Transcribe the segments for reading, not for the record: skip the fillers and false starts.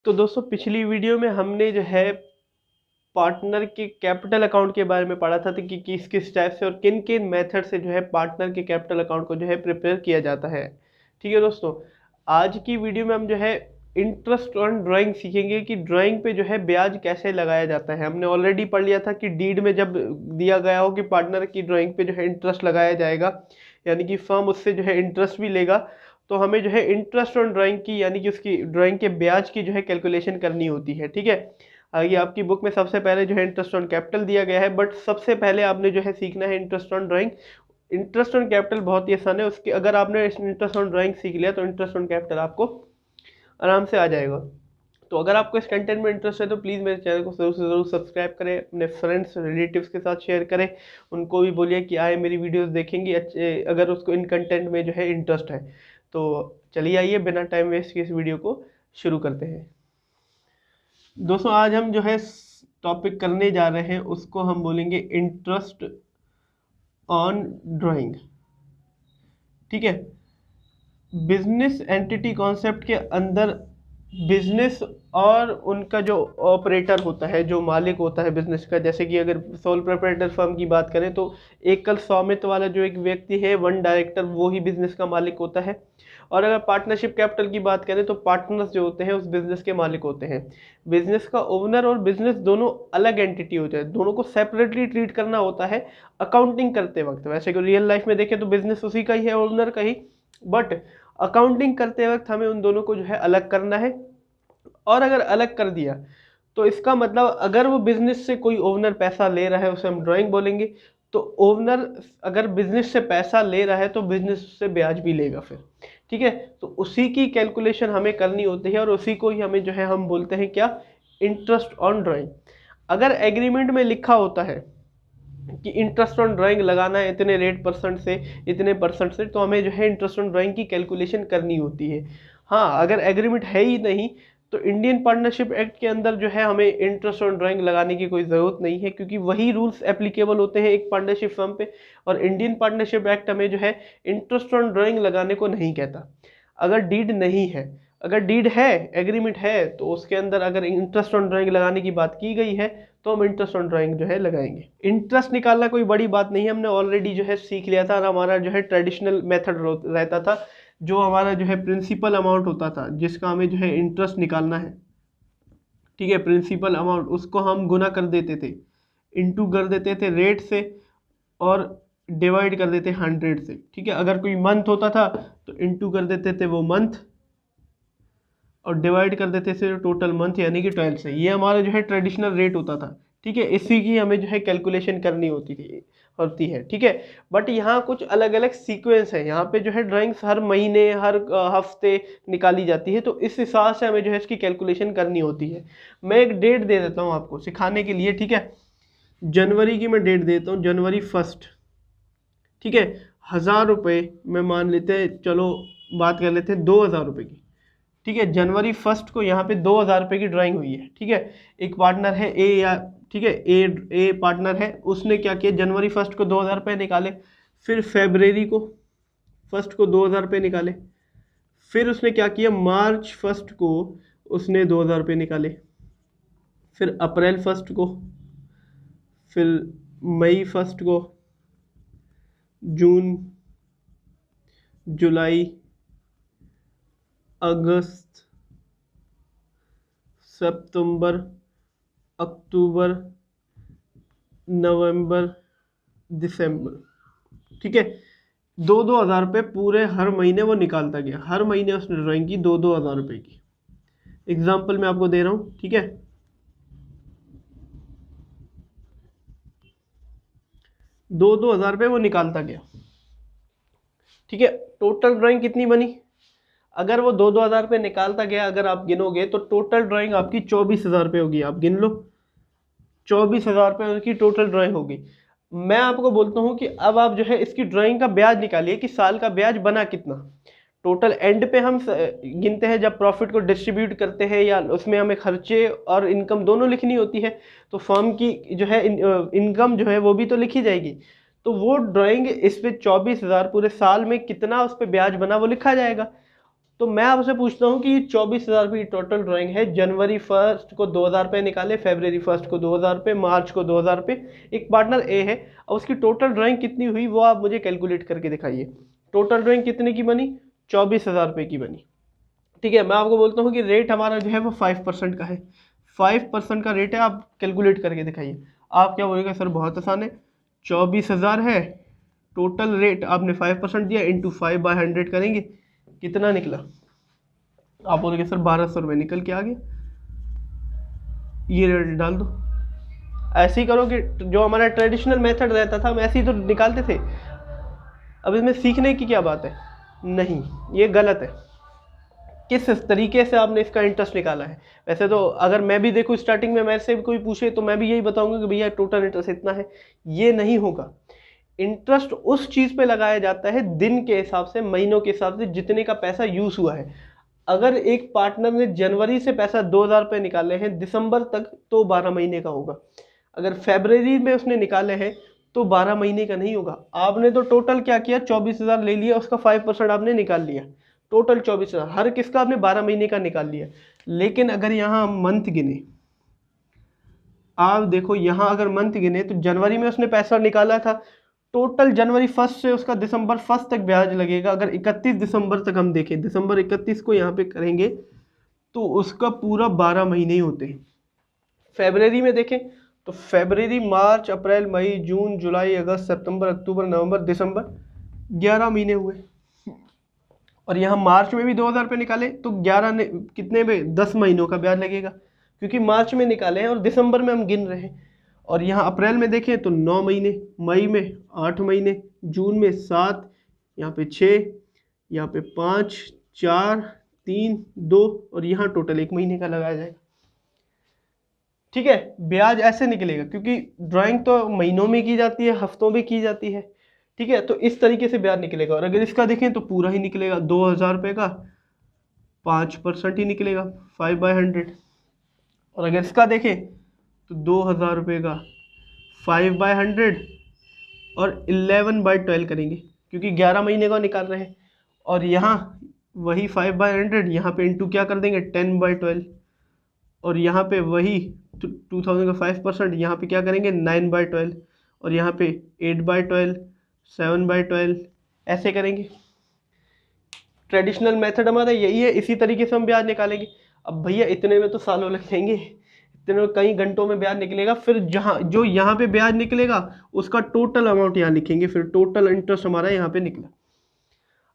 तो दोस्तों पिछली वीडियो में हमने जो है पार्टनर के कैपिटल अकाउंट के बारे में पढ़ा था कि किस किस टाइप से और किन किन मेथड से जो है पार्टनर के कैपिटल अकाउंट को जो है प्रिपेयर किया जाता है। ठीक है दोस्तों, आज की वीडियो में हम जो है इंटरेस्ट ऑन ड्राइंग सीखेंगे कि ड्राइंग पे जो है ब्याज कैसे लगाया जाता है। हमने ऑलरेडी पढ़ लिया था कि डीड में जब दिया गया हो कि पार्टनर की ड्राइंग पे जो है इंटरेस्ट लगाया जाएगा, यानी कि फर्म उससे जो है इंटरेस्ट भी लेगा, तो हमें जो है इंटरेस्ट ऑन ड्राइंग की यानी कि उसकी ड्राइंग के ब्याज की जो है कैलकुलेशन करनी होती है। ठीक है, आगे आपकी बुक में सबसे पहले जो है इंटरेस्ट ऑन कैपिटल दिया गया है, बट सबसे पहले आपने जो है सीखना है interest on drawing. Interest on capital बहुत ही आसान है, उसके अगर आपने इंटरेस्ट ऑन ड्राइंग सीख लिया तो इंटरेस्ट ऑन कैपिटल आपको आराम से आ जाएगा। तो अगर आपको इस कंटेंट में इंटरेस्ट है तो प्लीज़ मेरे चैनल को ज़रूर से ज़रूर सब्सक्राइब करें, अपने फ्रेंड्स रिलेटिव्स के साथ शेयर करें, उनको भी बोलिए कि आए मेरी वीडियोस देखेंगी अच्छे, अगर उसको इन कंटेंट में जो है इंटरेस्ट है। तो चलिए आइए बिना टाइम वेस्ट के इस वीडियो को शुरू करते हैं। दोस्तों आज हम जो है टॉपिक करने जा रहे हैं उसको हम बोलेंगे इंटरेस्ट ऑन ड्राइंग। ठीक है, बिजनेस एंटिटी कॉन्सेप्ट के अंदर बिजनेस और उनका जो ऑपरेटर होता है, जो मालिक होता है बिजनेस का, जैसे कि अगर सोल प्रोप्राइटर फर्म की बात करें तो एकल स्वामित्व वाला जो एक व्यक्ति है, वन डायरेक्टर, वो ही बिजनेस का मालिक होता है। और अगर पार्टनरशिप कैपिटल की बात करें तो पार्टनर्स जो होते हैं उस बिजनेस के मालिक होते हैं। बिजनेस का ओनर और बिजनेस दोनों अलग एंटिटी होते हैं, दोनों को सेपरेटली ट्रीट करना होता है अकाउंटिंग करते वक्त। वैसे कि रियल लाइफ में देखें तो बिजनेस उसी का ही है, ओनर का ही, बट अकाउंटिंग करते वक्त हमें उन दोनों को जो है अलग करना है। और अगर अलग कर दिया तो इसका मतलब अगर वो बिजनेस से कोई ओनर पैसा ले रहा है उसे हम ड्राइंग बोलेंगे। तो ओनर अगर बिजनेस से पैसा ले रहा है तो बिजनेस से ब्याज भी लेगा फिर। ठीक है, तो उसी की कैलकुलेशन हमें करनी होती है और उसी को ही हमें जो है हम बोलते हैं क्या, इंटरेस्ट ऑन ड्राइंग। अगर एग्रीमेंट में लिखा होता है कि इंटरेस्ट ऑन ड्राइंग लगाना है इतने रेट परसेंट से इतने परसेंट से, तो हमें जो है इंटरेस्ट ऑन ड्राइंग की कैलकुलेशन करनी होती है। हाँ, अगर एग्रीमेंट है ही नहीं तो इंडियन पार्टनरशिप एक्ट के अंदर जो है हमें इंटरेस्ट ऑन ड्राइंग लगाने की कोई ज़रूरत नहीं है, क्योंकि वही रूल्स एप्लीकेबल होते हैं एक पार्टनरशिप फर्म पे। और इंडियन पार्टनरशिप एक्ट हमें जो है इंटरेस्ट ऑन ड्राइंग लगाने को नहीं कहता। अगर डीड नहीं है, अगर डीड है, एग्रीमेंट है, तो उसके अंदर अगर इंटरेस्ट ऑन ड्राइंग लगाने की बात की गई है तो हम इंटरेस्ट ऑन ड्राइंग जो है लगाएंगे। इंटरेस्ट निकालना कोई बड़ी बात नहीं है, हमने ऑलरेडी जो है सीख लिया था। और हमारा जो है ट्रेडिशनल मेथड रहता था, जो हमारा जो है प्रिंसिपल अमाउंट होता था जिसका हमें जो है इंटरेस्ट निकालना है। ठीक है, प्रिंसिपल अमाउंट उसको हम गुना कर देते थे, इंटू कर देते थे रेट से, और डिवाइड कर देते 100 से। ठीक है, अगर कोई मंथ होता था तो इंटू कर देते थे वो मंथ, और डिवाइड कर देते थे टोटल मंथ यानी कि 12 से। ये हमारा जो है ट्रेडिशनल रेट होता था। ठीक है, इसी की हमें जो है कैलकुलेशन करनी होती है। ठीक है, बट यहाँ कुछ अलग अलग सीक्वेंस है। यहाँ पे जो है ड्राइंग्स हर महीने हर हफ्ते निकाली जाती है, तो इस हिसाब से हमें जो है इसकी कैलकुलेशन करनी होती है। मैं एक डेट दे देता हूँ आपको सिखाने के लिए। ठीक है, जनवरी की मैं डेट देता हूँ, जनवरी 1। ठीक है, 1000 रुपये में मान लेते हैं, चलो बात कर लेते हैं 2000 रुपये की। ठीक है, जनवरी 1 को यहाँ पे 2000 रुपये की ड्राइंग हुई है। ठीक है, एक पार्टनर है ए, या ठीक है ए पार्टनर है, उसने क्या किया, जनवरी 1 को 2000 रुपये निकाले। फिर फेबररी को 1 को 2000 रुपये निकाले। फिर उसने क्या किया, मार्च 1 को उसने 2000 रुपये निकाले। फिर अप्रैल 1 को, फिर मई 1 को, जून, जुलाई, अगस्त, सितंबर, अक्टूबर, नवंबर, दिसंबर। ठीक है, 2-2 हज़ार रुपये पूरे हर महीने वो निकालता गया। हर महीने उसने ड्राइंग की 2-2 हज़ार रुपये की। एग्जाम्पल मैं आपको दे रहा हूँ। ठीक है, 2-2 हज़ार रुपये वो निकालता गया। ठीक है, टोटल ड्राइंग कितनी बनी, अगर वो 2-2 हज़ार रुपये निकालता गया, अगर आप गिनोगे तो टोटल ड्राइंग आपकी 24,000 रुपये होगी। आप गिन लो, 24,000 रुपये की टोटल ड्राइंग होगी। मैं आपको बोलता हूँ कि अब आप जो है इसकी ड्राइंग का ब्याज निकालिए कि साल का ब्याज बना कितना। टोटल एंड पे हम गिनते हैं जब प्रॉफिट को डिस्ट्रीब्यूट करते हैं, या उसमें हमें खर्चे और इनकम दोनों लिखनी होती है, तो फर्म की जो है इनकम जो है वो भी तो लिखी जाएगी। तो वो ड्राइंग इस पे 24,000 पूरे साल में कितना उस पर ब्याज बना वो लिखा जाएगा। तो मैं आपसे पूछता हूँ कि ये 24,000 रुपये टोटल ड्राइंग है, जनवरी 1 को 2,000 रुपये निकाले, फरवरी 1 को 2,000 रुपये, मार्च को 2,000 रुपये। एक पार्टनर ए है और उसकी टोटल ड्राइंग कितनी हुई वो आप मुझे कैलकुलेट करके दिखाइए। टोटल ड्राइंग कितने की बनी? 24,000 रुपये की बनी। ठीक है, मैं आपको बोलता हूँ कि रेट हमारा जो है वो 5% का है, 5% का रेट है, आप कैलकुलेट करके दिखाइए। आप क्या बोलेगा? सर बहुत आसान है, 24,000 है, टोटल रेट आपने 5% दिया, इंटू 5/100 करेंगे, कितना निकला? आप बोलोगे सर 1,200 रुपये निकल के आ गया, ये रेट डाल दो। ऐसे ही करोगे, जो हमारा ट्रेडिशनल मेथड रहता था हम ऐसे ही तो निकालते थे। अब इसमें सीखने की क्या बात है? नहीं, ये गलत है। किस तरीके से आपने इसका इंटरेस्ट निकाला है? वैसे तो अगर मैं भी देखूँ स्टार्टिंग में मेरे से भी कोई पूछे तो मैं भी यही बताऊंगा कि भैया टोटल इंटरेस्ट इतना है। ये नहीं होगा। इंटरेस्ट उस चीज़ पे लगाया जाता है दिन के हिसाब से, महीनों के हिसाब से, जितने का पैसा यूज हुआ है। अगर एक पार्टनर ने जनवरी से पैसा 2,000 रुपये निकाले हैं दिसंबर तक, तो 12 महीने का होगा। अगर फरवरी में उसने निकाले हैं तो 12 महीने का नहीं होगा। आपने तो टोटल क्या किया? 24,000 ले लिया, उसका 5% आपने निकाल लिया, टोटल 24,000 हर किसका आपने 12 महीने का निकाल लिया। लेकिन अगर यहाँ हम मंथ गिने, आप देखो यहाँ अगर मंथ गिने तो जनवरी में उसने पैसा निकाला था, टोटल जनवरी 1 से उसका दिसंबर 1 तक ब्याज लगेगा। अगर 31 दिसंबर तक हम देखें, दिसंबर 31 को यहाँ पे करेंगे तो उसका पूरा 12 महीने ही होते हैं। फरवरी में देखें तो फरवरी, मार्च, अप्रैल, मई, जून, जुलाई, अगस्त, सितंबर, अक्टूबर, नवंबर, दिसंबर, 11 महीने हुए। और यहाँ मार्च में भी 2,000 रुपये निकाले तो 11 ने कितने में 10 महीनों का ब्याज लगेगा, क्योंकि मार्च में निकाले हैं और दिसंबर में हम गिन रहे हैं। और यहाँ अप्रैल में देखें तो 9 महीने, मई में 8 महीने, जून में 7, यहाँ पे 6, यहाँ पे 5, 4, 3, 2 और यहाँ टोटल 1 महीने का लगाया जाएगा। ठीक है, ब्याज ऐसे निकलेगा, क्योंकि ड्राइंग तो महीनों में की जाती है, हफ्तों में की जाती है। ठीक है, तो इस तरीके से ब्याज निकलेगा। और अगर इसका देखें तो पूरा ही निकलेगा, 2,000 रुपये का 5% ही निकलेगा, 5/100। और अगर इसका देखें तो 2,000 रुपये का 5/100 और 11/12 करेंगे, क्योंकि 11 महीने का निकाल रहे हैं। और यहाँ वही 5/100, यहाँ पे इंटू क्या कर देंगे 10/12, और यहाँ पे वही 2,000 का 5%, यहाँ पे क्या करेंगे 9/12, और यहाँ पे 8/12, 7/12, ऐसे करेंगे। ट्रेडिशनल मेथड हमारा यही है, इसी तरीके से हम ब्याज निकालेंगे। अब भैया इतने में तो सालों लग जाएंगे, इतने में कई घंटों में ब्याज निकलेगा। फिर जहाँ जो यहाँ पे ब्याज निकलेगा उसका टोटल अमाउंट यहाँ लिखेंगे, फिर टोटल इंटरेस्ट हमारा यहाँ पे निकला।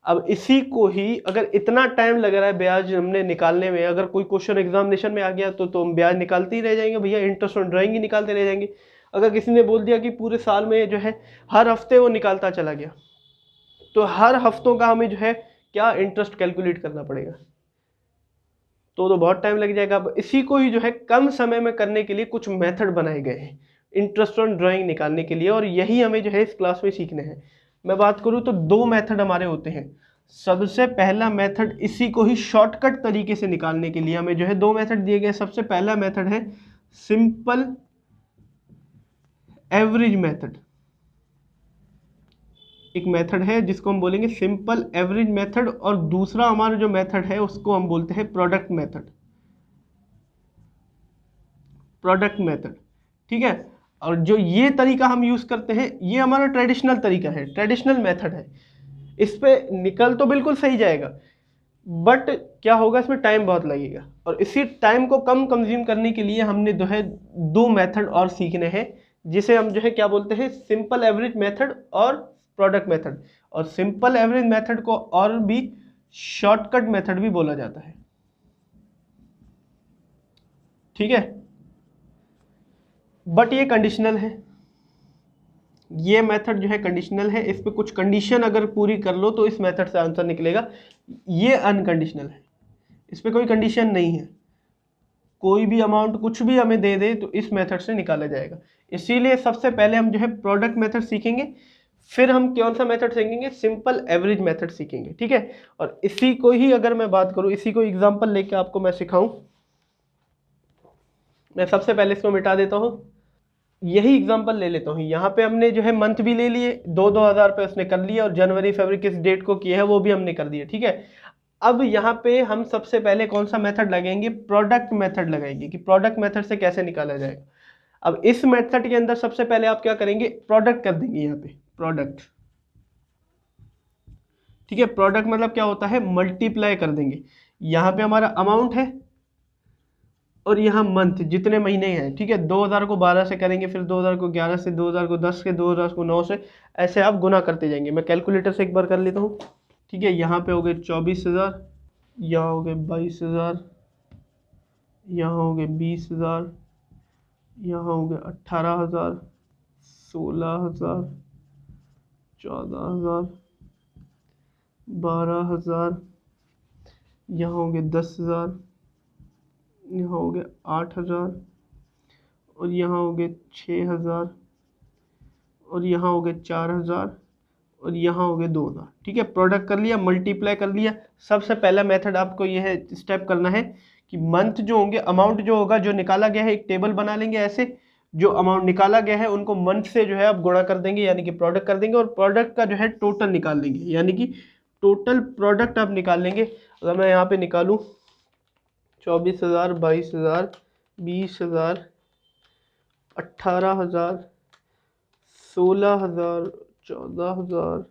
अब इसी को ही अगर इतना टाइम लग रहा है ब्याज हमने निकालने में, अगर कोई क्वेश्चन एग्जामिनेशन में आ गया तो हम ब्याज निकालते ही रह जाएंगे भैया, इंटरेस्ट ऑन ड्राइंग ही निकालते रह जाएंगे। अगर किसी ने बोल दिया कि पूरे साल में जो है हर हफ्ते वो निकालता चला गया, तो हर हफ्तों का हमें जो है क्या इंटरेस्ट कैलकुलेट करना पड़ेगा, तो बहुत टाइम लग जाएगा। अब इसी को ही जो है कम समय में करने के लिए कुछ मेथड बनाए गए हैं इंटरेस्ट ऑन ड्राइंग निकालने के लिए, और यही हमें जो है इस क्लास में सीखने हैं। मैं बात करूं तो 2 मेथड हमारे होते हैं। सबसे पहला मेथड, इसी को ही शॉर्टकट तरीके से निकालने के लिए हमें जो है 2 मेथड दिए गए। सबसे पहला मेथड है सिंपल एवरेज मेथड, एक मेथड है जिसको हम बोलेंगे सिंपल एवरेज मेथड, और दूसरा हमारा जो मेथड है उसको हम बोलते हैं प्रोडक्ट मेथड, प्रोडक्ट मेथड। ठीक है, और जो ये तरीका हम यूज करते हैं ये हमारा ट्रेडिशनल तरीका है, ट्रेडिशनल मेथड है। इस पे निकल तो बिल्कुल सही जाएगा, बट क्या होगा इसमें टाइम बहुत लगेगा, और इसी टाइम को कम कंज्यूम करने के लिए हमने जो है 2 मेथड और सीखने हैं, जिसे हम जो है क्या बोलते हैं सिंपल एवरेज मेथड और प्रोडक्ट मेथड। और सिंपल एवरेज मेथड को और भी शॉर्टकट मेथड भी बोला जाता है। ठीक है, बट ये कंडीशनल है, ये मेथड जो है कंडीशनल है, इस पे कुछ कंडीशन अगर पूरी कर लो तो इस मेथड से आंसर निकलेगा। ये अनकंडीशनल है, इस पे कोई कंडीशन नहीं है, कोई भी अमाउंट कुछ भी हमें दे दे तो इस मेथड से निकाला जाएगा। इसीलिए सबसे पहले हम जो है प्रोडक्ट मेथड सीखेंगे, फिर हम कौन सा मेथड सीखेंगे, सिंपल एवरेज मेथड सीखेंगे। ठीक है, और इसी को ही अगर मैं बात करूं, इसी को एग्जांपल लेके आपको मैं सिखाऊं, मैं सबसे पहले इसको मिटा देता हूं, यही एग्जांपल ले लेता हूँ। यहाँ पे हमने जो है मंथ भी ले लिए, 2-2 हज़ार रुपये उसने कर लिया, और जनवरी फरवरी किस डेट को किया है वो भी हमने कर दिया। ठीक है, अब यहाँ पे हम सबसे पहले कौन सा मेथड लगाएंगे, प्रोडक्ट मेथड लगाएंगे कि प्रोडक्ट मेथड से कैसे निकाला जाएगा। अब इस मेथड के अंदर सबसे पहले आप क्या करेंगे, प्रोडक्ट कर देंगे यहाँ पे प्रोडक्ट, ठीक है। प्रोडक्ट मतलब क्या होता है, मल्टीप्लाई कर देंगे। यहाँ पे हमारा अमाउंट है और यहाँ मंथ जितने महीने हैं, ठीक है। 2000 को 12 से करेंगे, फिर 2000 को 11 से, 2000 को 10 से, 2000 को 9 से, ऐसे आप गुना करते जाएंगे। मैं कैलकुलेटर से एक बार कर लेता हूँ, ठीक है। यहाँ पे हो गए 24,000, यहाँ हो गए 22,000, यहाँ हो गए 20,000, यहाँ हो गए 18,000, 16,000, 14,000, 12,000, यहाँ हो गए 10,000, यहाँ हो गए 8,000, और यहाँ हो गए 6,000, और यहाँ हो गए 4,000, और यहाँ हो गए 2,000, ठीक है। प्रोडक्ट कर लिया, मल्टीप्लाई कर लिया। सबसे पहला मेथड आपको यह है, स्टेप करना है कि मंथ जो होंगे, अमाउंट जो होगा, जो निकाला गया है, एक टेबल बना लेंगे ऐसे, जो अमाउंट निकाला गया है उनको मंथ से जो है आप गुणा कर देंगे, यानी कि प्रोडक्ट कर देंगे, और प्रोडक्ट का जो है टोटल निकाल लेंगे, यानी कि टोटल प्रोडक्ट आप निकाल लेंगे। अगर मैं यहाँ पे निकालूँ 24,000, 22,000, 20,000, 18,000, 16,000, 14,000,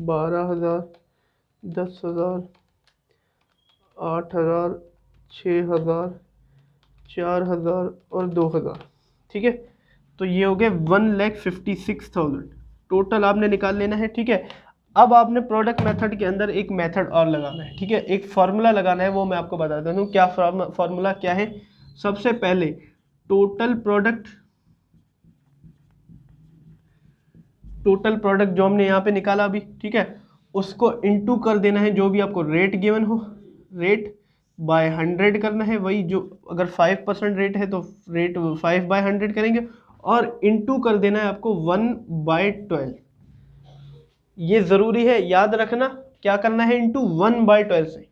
12,000, 10,000, 8,000, 6,000, 4,000 और 2,000, ठीक है। तो ये हो गए 1,56,000 टोटल आपने निकाल लेना है, ठीक है। अब आपने प्रोडक्ट मेथड के अंदर एक मेथड और लगाना है, ठीक है, एक फॉर्मूला लगाना है, वो मैं आपको बता देता हूँ। क्या फॉर्मूला क्या है। सबसे पहले टोटल प्रोडक्ट जो हमने यहाँ पे निकाला अभी, ठीक है, उसको इनटू कर देना है जो भी आपको रेट गिवन हो, रेट बाय 100 करना है। वही जो अगर 5% रेट है तो रेट 5/100 करेंगे, और इनटू कर देना है आपको 1/12। ये ज़रूरी है, याद रखना क्या करना है, इंटू 1/12 से।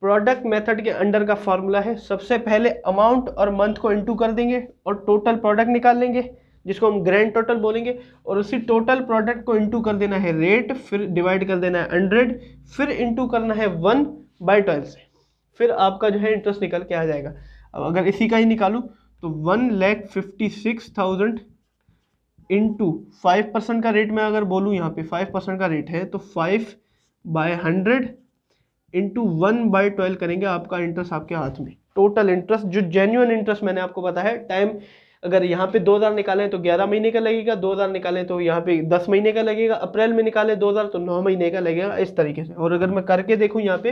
प्रोडक्ट मेथड के अंडर का फॉर्मूला है, सबसे पहले अमाउंट और मंथ को इंटू कर देंगे और टोटल प्रोडक्ट निकाल लेंगे, जिसको हम ग्रैंड टोटल बोलेंगे, और उसी टोटल प्रोडक्ट को इंटू कर देना है रेट, फिर डिवाइड कर देना है 100, फिर इंटू करना है 1/12 से, फिर आपका जो है इंटरेस्ट निकल के आ जाएगा। अब अगर इसी का ही निकालूँ तो 1,56,000 इंटू 5% का रेट, मैं अगर बोलूँ यहाँ पे 5% का रेट है तो 5/100 इंटू 1/12 करेंगे, आपका इंटरेस्ट आपके हाथ में। टोटल इंटरेस्ट जो जेन्युइन इंटरेस्ट मैंने आपको बताया है, टाइम अगर यहाँ पे 2000 निकालें तो 11 महीने का लगेगा, 2000 निकालें तो यहाँ पे 10 महीने का लगेगा, अप्रैल में निकालें 2000 तो 9 महीने का लगेगा, इस तरीके से। और अगर मैं करके देखूँ यहाँ पे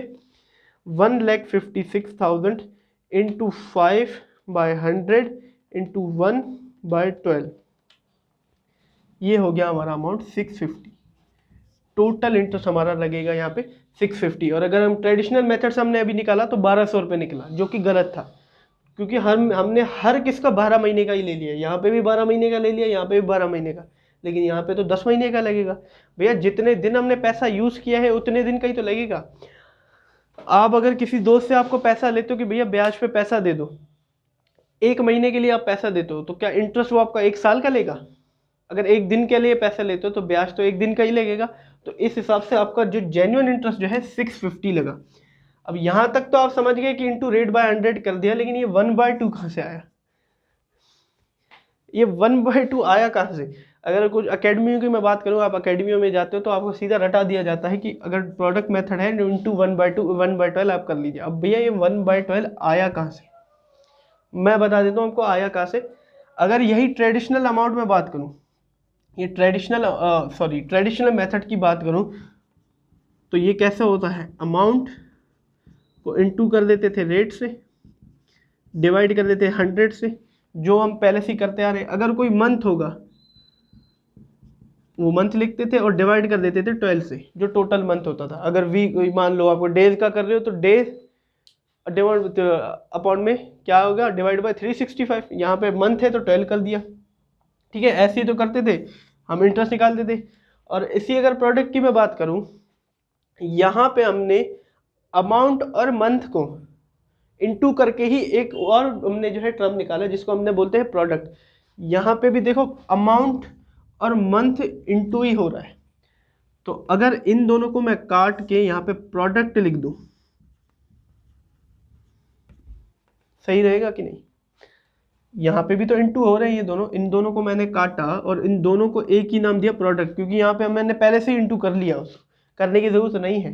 1,56,000 इंटू 5/100 इंटू 1/12, ये हो गया हमारा अमाउंट 650। टोटल इंटरेस्ट हमारा लगेगा यहाँ पे 650। और अगर हम ट्रेडिशनल मेथड से हमने अभी निकाला तो 1,200 रुपये निकला, जो कि गलत था, क्योंकि हमने हर किसका 12 महीने का ही ले लिया। यहाँ पे भी 12 महीने का ले लिया, यहाँ पे भी 12 महीने का, लेकिन यहाँ पे तो 10 महीने का लगेगा। भैया जितने दिन हमने पैसा यूज़ किया है उतने दिन का ही तो लगेगा। आप अगर किसी दोस्त से आपको पैसा लेते हो कि भैया ब्याज पे पैसा दे दो, 1 महीने के लिए आप पैसा देते हो, तो क्या इंटरेस्ट वो आपका 1 साल का लेगा? अगर 1 दिन के लिए पैसे लेते हो तो ब्याज तो 1 दिन का ही लगेगा। तो इस हिसाब से आपका जो जेन्युइन इंटरेस्ट जो है 650 लगा। अब यहाँ तक तो आप समझ गए कि इंटू रेट बाय 100 कर दिया, लेकिन ये 1/2 कहाँ से आया? ये 1/2 आया कहाँ से? अगर कुछ अकेडमियों की मैं बात करूँ, आप अकेडमियों में जाते हो तो आपको सीधा रटा दिया जाता है कि अगर प्रोडक्ट मेथड है इंटू 1/12 आप कर लीजिए। अब भैया ये 1/12 आया कहाँ से? मैं बता देता हूँ आपको आया कहाँ से। अगर यही ट्रेडिशनल अमाउंट में बात करूँ, ये ट्रेडिशनल मेथड की बात करूं, तो ये कैसे होता है, अमाउंट को इनटू कर देते थे रेट से, डिवाइड कर देते 100 से, जो हम पहले से ही करते आ रहे हैं। अगर कोई मंथ होगा वो मंथ लिखते थे और डिवाइड कर देते थे 12 से, जो टोटल मंथ होता था। अगर वीक मान लो आपको डेज का कर रहे हो तो डेज डिवाइड अपॉन में क्या होगा, डिवाइड बाय 365। यहाँ पे मंथ है तो 12 कर दिया, ठीक है। ऐसे ही तो करते थे हम, इंटरेस्ट निकालते थे। और इसी अगर प्रोडक्ट की मैं बात करूं, यहाँ पे हमने अमाउंट और मंथ को इनटू करके ही एक और हमने जो है टर्म निकाला, जिसको हमने बोलते हैं प्रोडक्ट। यहाँ पे भी देखो अमाउंट और मंथ इनटू ही हो रहा है, तो अगर इन दोनों को मैं काट के यहाँ पे प्रोडक्ट लिख दूं, सही रहेगा कि नहीं? यहाँ पे भी तो इनटू हो रहे हैं ये दोनों, इन दोनों को मैंने काटा और इन दोनों को एक ही नाम दिया प्रोडक्ट, क्योंकि यहाँ पे मैंने पहले से इनटू कर लिया, उसको करने की जरूरत नहीं है।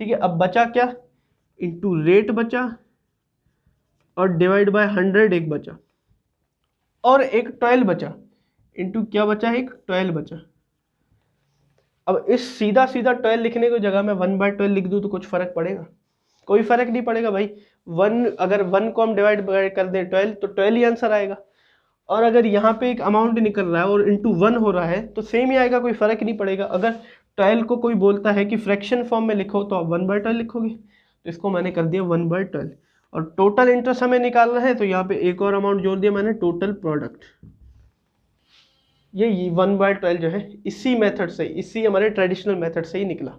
ठीक है, अब बचा क्या? इनटू रेट बचा और डिवाइड बाय 100 एक बचा और एक 12 बचा। इनटू क्या बचा? एक 12 बचा। अब इस सीधा सीधा 12 लिखने की जगह मैं 1/12 लिख दूं तो कुछ फर्क पड़ेगा? कोई फर्क नहीं पड़ेगा भाई। 1, अगर 1 को हम डिवाइड कर दें 12 तो 12 ही आंसर आएगा। और अगर यहाँ पे एक अमाउंट निकल रहा है और इंटू 1 हो रहा है तो सेम ही आएगा, कोई फर्क नहीं पड़ेगा। अगर 12 को कोई बोलता है कि फ्रैक्शन फॉर्म में लिखो तो आप 1/12 लिखोगे, तो इसको मैंने कर दिया 1/12। और टोटल इंटरेस्ट हमें निकालना है तो यहाँ पे एक और अमाउंट जोड़ दिया मैंने, टोटल प्रोडक्ट। ये 1/12 जो है इसी मेथड से, इसी हमारे ट्रेडिशनल मेथड से ही निकला।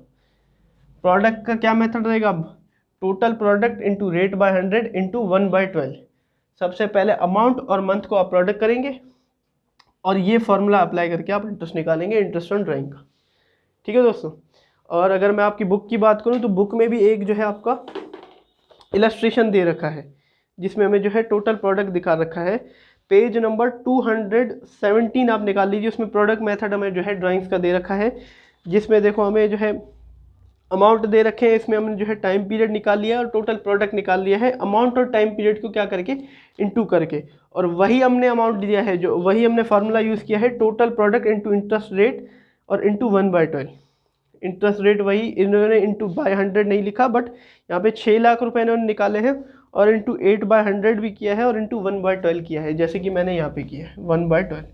प्रोडक्ट का क्या मेथड रहेगा अब? Total product into rate by 100 into 1/12। सबसे पहले अमाउंट और मंथ को आप प्रोडक्ट करेंगे और ये फॉर्मूला अप्लाई करके आप इंटरेस्ट निकालेंगे, इंटरेस्ट ऑन ड्राइंग का। ठीक है दोस्तों। और अगर मैं आपकी बुक की बात करूं तो बुक में भी एक जो है आपका इलस्ट्रेशन दे रखा है जिसमें हमें जो है टोटल प्रोडक्ट दिखा रखा है। पेज नंबर 217 आप निकाल लीजिए, उसमें प्रोडक्ट मेथड हमें जो है ड्राइंग्स का दे रखा है, जिसमें देखो हमें जो है अमाउंट दे रखे हैं, इसमें हमने जो है टाइम पीरियड निकाल लिया और टोटल प्रोडक्ट निकाल लिया है, अमाउंट और टाइम पीरियड को क्या करके इनटू करके। और वही हमने अमाउंट दिया है, जो वही हमने फार्मूला यूज़ किया है, total product into interest rate और इंटू 1/12। इंटरेस्ट रेट वही इन्होंने इंटू बाय 100 नहीं लिखा, बट यहाँ पे 6 लाख रुपए इन्होंने निकाले हैं और इंटू 8/100 भी किया है और इंटू 1/12 किया है, जैसे कि मैंने यहाँ पे किया है 1/12।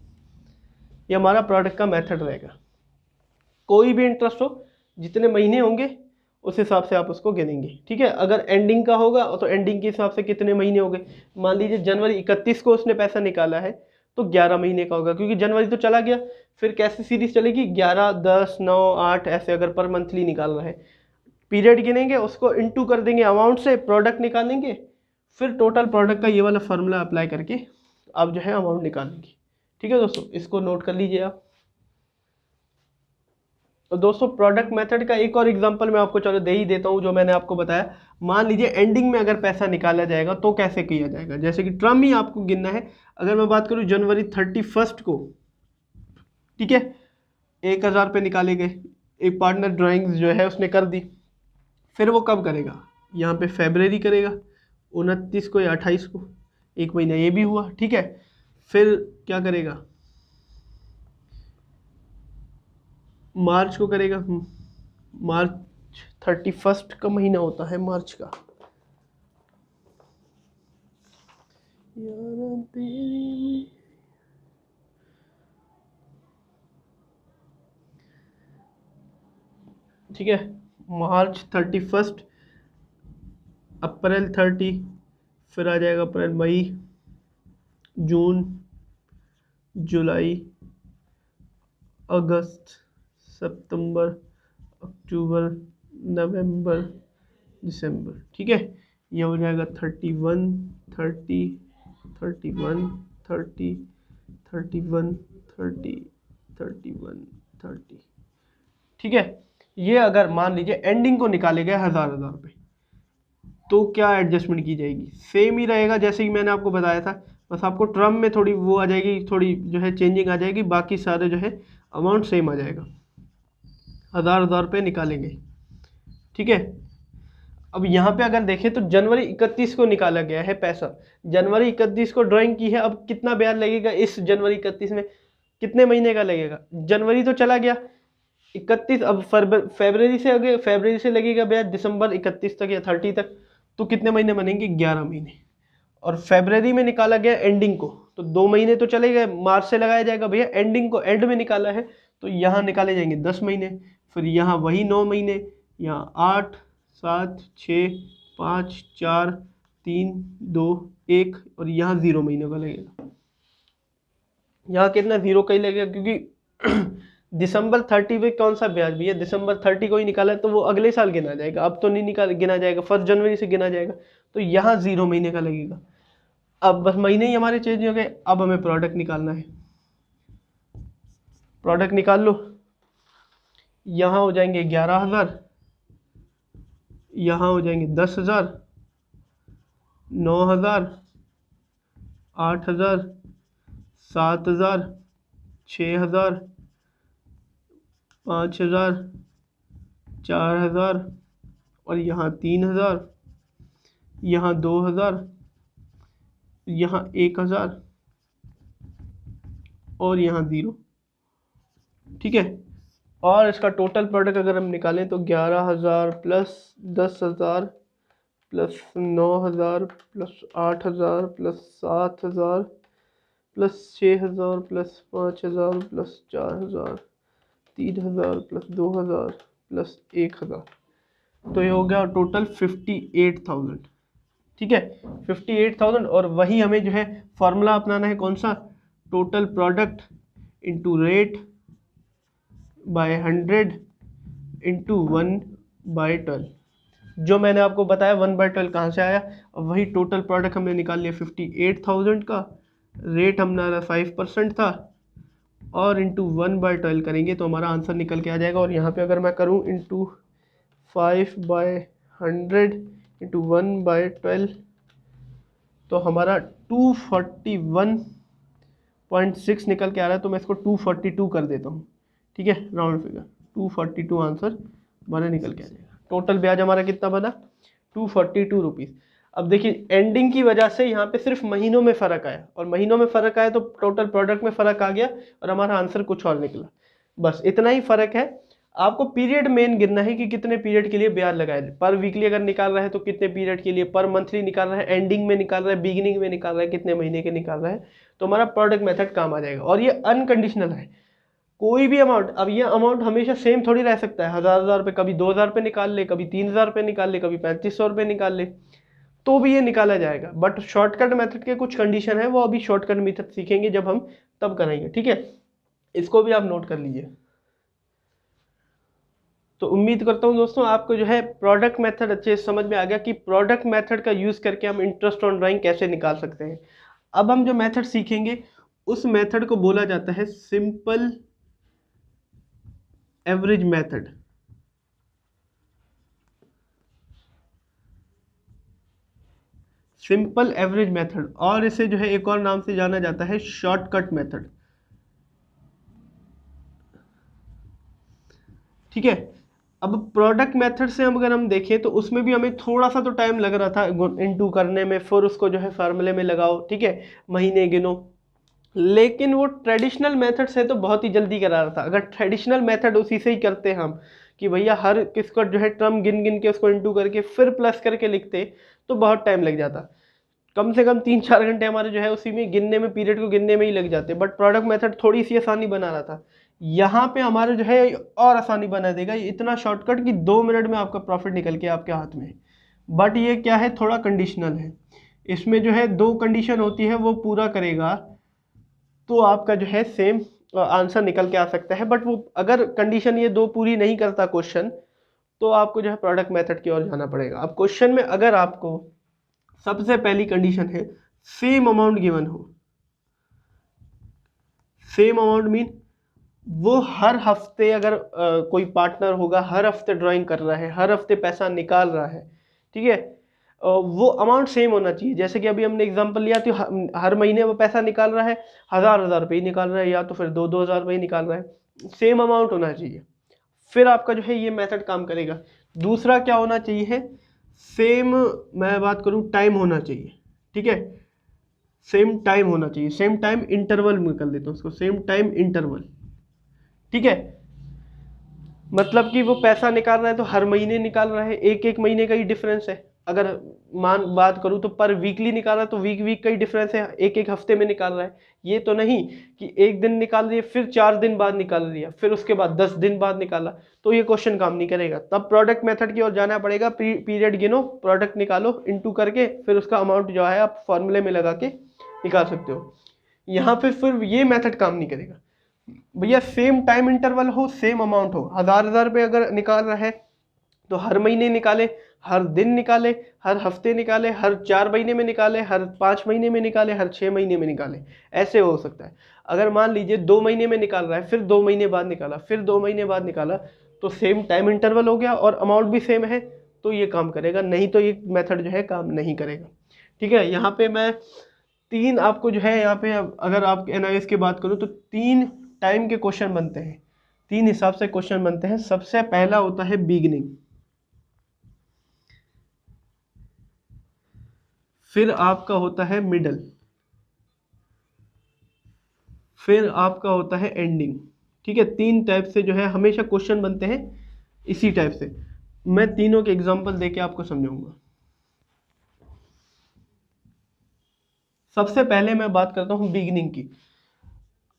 ये हमारा प्रोडक्ट का मेथड रहेगा। कोई भी इंटरेस्ट हो, जितने महीने होंगे उस हिसाब से आप उसको गिनेंगे। ठीक है, अगर एंडिंग का होगा तो एंडिंग के हिसाब से कितने महीने हो गए। मान लीजिए जनवरी 31 को उसने पैसा निकाला है तो 11 महीने का होगा, क्योंकि जनवरी तो चला गया। फिर कैसी सीरीज चलेगी? 11, 10, 9, 8 ऐसे, अगर पर मंथली निकाल रहा है। पीरियड गिनेंगे, उसको इंटू कर देंगे अमाउंट से, प्रोडक्ट निकालेंगे, फिर टोटल प्रोडक्ट का ये वाला फार्मूला अप्लाई करके आप जो है अमाउंट निकालेंगे। ठीक है दोस्तों, इसको नोट कर लीजिए आप। तो दोस्तों प्रोडक्ट मेथड का एक और एग्जांपल मैं आपको चलो दे ही देता हूँ, जो मैंने आपको बताया। मान लीजिए एंडिंग में अगर पैसा निकाला जाएगा तो कैसे किया जाएगा, जैसे कि टर्म ही आपको गिनना है। अगर मैं बात करूँ जनवरी 31 को, ठीक है, 1000 रुपये निकाले गए, एक पार्टनर ड्राइंग्स जो है उसने कर दी। फिर वो कब करेगा? यहाँ पे फेब्रवरी करेगा, 29 को या 28 को, एक महीना ये भी हुआ। ठीक है, फिर क्या करेगा? मार्च को करेगा। मार्च 31 का महीना होता है मार्च का। ठीक है, मार्च 31, अप्रैल 30, फिर आ जाएगा अप्रैल, मई, जून, जुलाई, अगस्त, सितंबर, अक्टूबर, नवंबर, दिसंबर। ठीक है, ये हो जाएगा 31, 30, 31, 30, 31, 30, 31, 30। ठीक है, ये अगर मान लीजिए एंडिंग को निकाले गए 1000 रुपये, तो क्या एडजस्टमेंट की जाएगी? सेम ही रहेगा जैसे कि मैंने आपको बताया था, बस आपको टर्म में थोड़ी वो आ जाएगी, थोड़ी जो है चेंजिंग आ जाएगी, बाकी सारे जो है अमाउंट सेम आ जाएगा। 1000 रुपये निकालेंगे। ठीक है, अब यहाँ पे अगर देखें तो जनवरी 31 को निकाला गया है पैसा, जनवरी 31 को ड्राइंग की है। अब कितना ब्याज लगेगा इस जनवरी 31 में? कितने महीने का लगेगा? जनवरी तो चला गया 31, अब फरवरी से आगे, फरवरी से लगेगा ब्याज दिसंबर 31 तक या 30 तक, तो कितने महीने बनेंगे? 11 महीने। और फरवरी में निकाला गया एंडिंग को, तो 2 महीने तो चले गए, मार्च से लगाया जाएगा भैया। एंडिंग को एंड में निकाला है तो यहाँ निकाले जाएंगे 10 महीने, फिर यहाँ वही 9 महीने, यहाँ 8, 7, 6, 5, 4, 3, 2, 1, और यहाँ 0 महीने का लगेगा। यहाँ कितना? 0 का ही लगेगा, क्योंकि दिसंबर 30 पे कौन सा ब्याज भैया? दिसंबर 30 को ही निकाला है तो वो अगले साल गिना जाएगा, अब तो नहीं गिना जाएगा, 1 जनवरी से गिना जाएगा। तो यहाँ 0 महीने का लगेगा। अब बस महीने ही हमारे चेंज हो गए। अब हमें प्रोडक्ट निकालना है। प्रोडक्ट निकाल लो। यहाँ हो जाएंगे 11,000, यहाँ हो जाएंगे 10,000, 9,000, 8,000, 7,000, 6,000, 5,000, 4,000 और यहाँ 3,000, यहाँ 2,000, यहाँ 1,000 और यहाँ 0। ठीक है, और इसका टोटल प्रोडक्ट अगर हम निकालें तो 11,000 plus 10,000 plus 9,000 plus 8,000 plus 7,000 plus 6,000 plus 5,000 plus 4,000, 3,000 plus 2,000 plus 1,000, तो ये हो गया टोटल 58,000। ठीक है, 58,000। और वही हमें जो है फॉर्मूला अपनाना है, कौन सा, total product into rate by 100 into 1/12। जो मैंने आपको बताया 1/12 कहाँ से आया, वही टोटल प्रोडक्ट हमने निकाल लिया 58,000 का, रेट हमारा 5% था और इंटू 1/12 करेंगे तो हमारा आंसर निकल के आ जाएगा। और यहाँ पे अगर मैं करूँ इंटू 5/100 इंटू 1/12 तो हमारा 241.6 निकल के आ रहा है, तो मैं इसको 242 कर देता हूँ। ठीक है, राउंड फिगर 242 आंसर हमारा निकल के आ जाएगा। टोटल ब्याज हमारा कितना बना, 242 रुपीज़। अब देखिए एंडिंग की वजह से यहाँ पे सिर्फ महीनों में फ़र्क आया, और महीनों में फ़र्क आया तो टोटल प्रोडक्ट में फ़र्क आ गया और हमारा आंसर कुछ और निकला। बस इतना ही फ़र्क है। आपको पीरियड मेन गिनना है कि कितने पीरियड के लिए ब्याज लगाए, पर वीकली अगर निकाल रहा है तो कितने पीरियड के लिए, पर मंथली निकाल रहा है, एंडिंग में निकाल रहा है, बिगिनिंग में निकाल रहा है, कितने महीने के निकाल रहा है, तो हमारा प्रोडक्ट मेथड काम आ जाएगा। और ये अनकंडीशनल है, कोई भी अमाउंट, अब ये अमाउंट हमेशा सेम थोड़ी रह सकता है। 1,000 रुपये कभी 2,000 रुपये निकाल ले, कभी 3,000 रुपये निकाल ले, कभी 3,500 रुपये निकाल ले, तो भी ये निकाला जाएगा। बट शॉर्टकट मेथड के कुछ कंडीशन है, वो अभी शॉर्टकट मेथड सीखेंगे जब हम तब करेंगे। ठीक है, इसको भी आप नोट कर लीजिए। तो उम्मीद करता हूँ दोस्तों आपको जो है प्रोडक्ट मेथड अच्छे से समझ में आ गया कि प्रोडक्ट मेथड का यूज़ करके हम इंटरेस्ट ऑन ड्राइंग कैसे निकाल सकते हैं। अब हम जो मेथड सीखेंगे उस मेथड को बोला जाता है simple average method. Simple average method, और इसे जो है एक और नाम से जाना जाता है शॉर्टकट मेथड। ठीक है, अब प्रोडक्ट मेथड से हम अगर हम देखें तो उसमें भी हमें थोड़ा सा तो टाइम लग रहा था इनटू करने में, फिर उसको जो है फार्मूले में लगाओ, ठीक है, महीने गिनो। लेकिन वो ट्रेडिशनल मेथड से तो बहुत ही जल्दी करा रहा था। अगर ट्रेडिशनल मेथड उसी से ही करते हम कि भैया हर किसको जो है टर्म गिन गिन के उसको इनटू करके फिर प्लस करके लिखते, तो बहुत टाइम लग जाता। कम से कम 3-4 घंटे हमारे जो है उसी में गिनने में, पीरियड को गिनने में ही लग जाते। बट प्रोडक्ट मेथड थोड़ी सी आसानी बना रहा था। यहाँ पे हमारे जो है और आसानी बना देगा, इतना शॉर्टकट कि 2 मिनट में आपका प्रॉफिट निकल के आपके हाथ में। बट ये क्या है, थोड़ा कंडीशनल है। इसमें जो है 2 कंडीशन होती है, वो पूरा करेगा तो आपका जो है सेम आंसर निकल के आ सकता है। बट वो अगर कंडीशन ये 2 पूरी नहीं करता क्वेश्चन, तो आपको जो है प्रोडक्ट मेथड की ओर जाना पड़ेगा। अब क्वेश्चन में अगर आपको सबसे पहली कंडीशन है सेम अमाउंट गिवन हो, सेम अमाउंट मीन वो हर हफ्ते अगर कोई पार्टनर होगा, हर हफ्ते ड्राइंग कर रहा है, हर हफ्ते पैसा निकाल रहा है, ठीक है, वो अमाउंट सेम होना चाहिए। जैसे कि अभी हमने एग्जांपल लिया तो हर महीने वो पैसा निकाल रहा है, 1,000 रुपये निकाल रहा है, या तो फिर 2,000 रुपये निकाल रहा है, सेम अमाउंट होना चाहिए, फिर आपका जो है ये मेथड काम करेगा। दूसरा क्या होना चाहिए, सेम, मैं बात करूँ टाइम होना चाहिए, ठीक है, सेम टाइम होना चाहिए, सेम टाइम इंटरवल में कर देता हूँ उसको, सेम टाइम इंटरवल, ठीक है। मतलब कि वो पैसा निकाल रहा है तो हर महीने निकाल रहा है, एक एक महीने का ही डिफरेंस है। अगर मान बात करूँ तो पर वीकली निकाल रहा है तो वीक वीक का ही डिफरेंस है, एक एक हफ्ते में निकाल रहा है। ये तो नहीं कि एक दिन निकाल दिया फिर 4 दिन बाद निकाल दिया, फिर उसके बाद 10 दिन बाद निकाला, तो ये क्वेश्चन काम नहीं करेगा। तब प्रोडक्ट मेथड की ओर जाना पड़ेगा। पीरियड गिनो, प्रोडक्ट निकालो, इनटू करके फिर उसका अमाउंट जो है आप फॉर्मूले में लगा के निकाल सकते हो। यहाँ पे फिर ये मेथड काम नहीं करेगा। भैया सेम टाइम इंटरवल हो, सेम अमाउंट हो, 1,000 रुपये अगर निकाल रहा है तो हर महीने निकाले, हर दिन निकाले, हर हफ्ते निकाले, हर 4 महीने में निकाले, हर 5 महीने में निकाले, हर 6 महीने में निकाले, ऐसे हो सकता है। अगर मान लीजिए 2 महीने में निकाल रहा है, फिर 2 महीने बाद निकाला, फिर 2 महीने बाद निकाला, तो सेम टाइम इंटरवल हो गया और अमाउंट भी सेम है, तो ये काम करेगा, नहीं तो ये मेथड जो है काम नहीं करेगा। ठीक है, यहाँ पे मैं तीन आपको जो है, यहाँ पे अगर आप एनालिसिस की बात करूँ तो तीन टाइम के क्वेश्चन बनते हैं, तीन हिसाब से क्वेश्चन बनते हैं। सबसे पहला होता है बिगिनिंग, फिर आपका होता है मिडल, फिर आपका होता है एंडिंग। ठीक है, तीन टाइप से जो है हमेशा क्वेश्चन बनते हैं इसी टाइप से। मैं तीनों के एग्जांपल देके आपको समझाऊंगा। सबसे पहले मैं बात करता हूं बिगिनिंग की।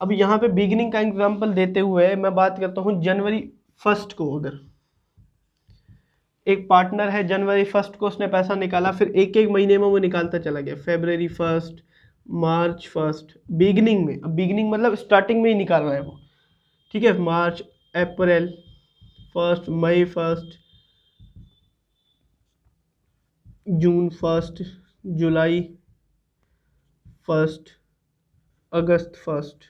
अब यहाँ पे बिगिनिंग का एग्जांपल देते हुए मैं बात करता हूं जनवरी 1 को। अगर एक पार्टनर है, जनवरी 1 को उसने पैसा निकाला, फिर एक एक महीने में वो निकालता चला गया, फरवरी 1, मार्च 1, बिगिनिंग में। अब बिगिनिंग मतलब स्टार्टिंग में ही निकाल रहा है वो। ठीक है, मार्च, अप्रैल 1, मई 1, जून 1, जुलाई 1, अगस्त 1।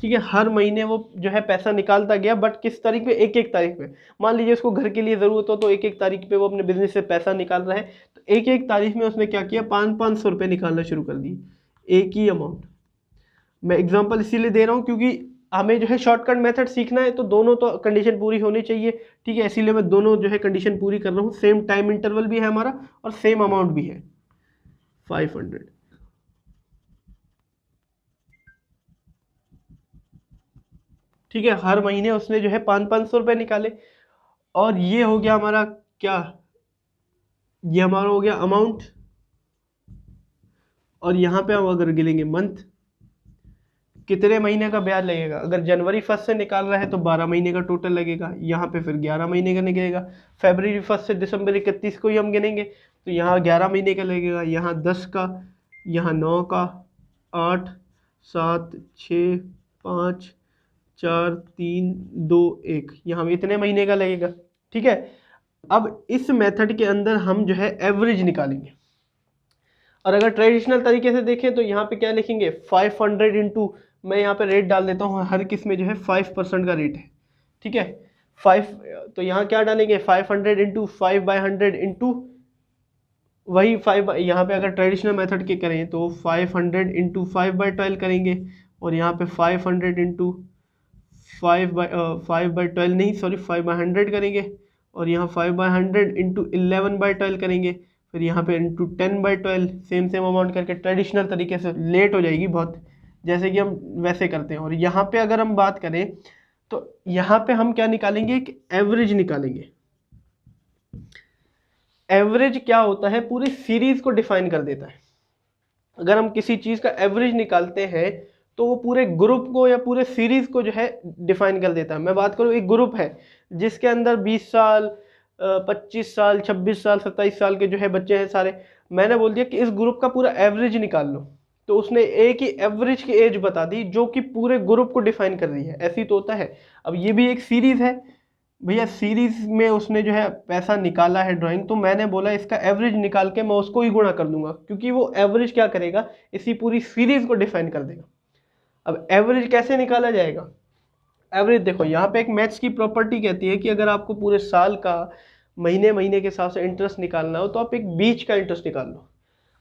ठीक है, हर महीने वो जो है पैसा निकालता गया, बट किस तारीख पे? एक एक तारीख पे। मान लीजिए उसको घर के लिए ज़रूरत हो तो एक एक तारीख पे वो अपने बिजनेस से पैसा निकाल रहा है, तो एक एक तारीख में उसने क्या किया, 500-500 रुपये निकालना शुरू कर दिए, एक ही अमाउंट। मैं एग्जांपल इसीलिए दे रहा हूँ क्योंकि हमें जो है शॉर्टकट मेथड सीखना है, तो दोनों तो कंडीशन पूरी होनी चाहिए। ठीक है, इसीलिए मैं दोनों जो है कंडीशन पूरी कर रहा हूँ। सेम टाइम इंटरवल भी है हमारा और सेम अमाउंट भी है, 500। ठीक है, हर महीने उसने जो है 500-500 रुपये निकाले। और ये हो गया हमारा क्या, ये हमारा हो गया अमाउंट। और यहाँ पे हम अगर गिनेंगे मंथ, कितने महीने का ब्याज लगेगा? अगर जनवरी 1 से निकाल रहा है तो 12 महीने का टोटल लगेगा, यहाँ पे फिर 11 महीने का निकलेगा। फरवरी 1 से दिसंबर 31 को ही हम गिनेंगे तो यहाँ 11 महीने का लगेगा, यहाँ 10 का, यहाँ 9 का, 8, 7, 6, 5, 4, 3, 2, 1, यहाँ इतने महीने का लगेगा। ठीक है, अब इस मेथड के अंदर हम जो है एवरेज निकालेंगे। और अगर ट्रेडिशनल तरीके से देखें तो यहाँ पे क्या लिखेंगे, 500 इंटू, मैं यहाँ पे रेट डाल देता हूँ, हर किस में जो है 5% का रेट है। ठीक है, 5, तो यहाँ क्या डालेंगे, 500 इंटू 5/100 इंटू वही 5, यहाँ पे अगर ट्रेडिशनल मेथड के करें तो 500 इंटू 5/12 करेंगे, और यहाँ पे 500 इंटू 5/12 नहीं, सॉरी 5/100 करेंगे, और यहाँ 5/100 इंटू 11/12 करेंगे, फिर यहाँ पे इंटू 10/12, सेम सेम अमाउंट करके ट्रेडिशनल तरीके से। लेट हो जाएगी बहुत, जैसे कि हम वैसे करते हैं। और यहाँ पे अगर हम बात करें तो यहाँ पे हम क्या निकालेंगे, एक एवरेज निकालेंगे। एवरेज क्या होता है, पूरी सीरीज को डिफाइन कर देता है। अगर हम किसी चीज का एवरेज निकालते हैं तो वो पूरे ग्रुप को या पूरे सीरीज को जो है डिफाइन कर देता है। मैं बात करूँ, एक ग्रुप है जिसके अंदर 20 साल, 25 साल, 26 साल, 27 साल के जो है बच्चे हैं सारे। मैंने बोल दिया कि इस ग्रुप का पूरा एवरेज निकाल लो, तो उसने एक ही एवरेज की एज बता दी जो कि पूरे ग्रुप को डिफाइन कर रही है। ऐसी तो होता है। अब ये भी एक सीरीज है भैया, सीरीज में उसने जो है पैसा निकाला है ड्राइंग, तो मैंने बोला इसका एवरेज निकाल के मैं उसको ही गुणा कर दूंगा, क्योंकि वो एवरेज क्या करेगा, इसी पूरी सीरीज को डिफाइन कर देगा। अब एवरेज कैसे निकाला जाएगा? एवरेज देखो, यहाँ पे एक मैथ्स की प्रॉपर्टी कहती है कि अगर आपको पूरे साल का महीने महीने के हिसाब से इंटरेस्ट निकालना हो तो आप एक बीच का इंटरेस्ट निकाल लो।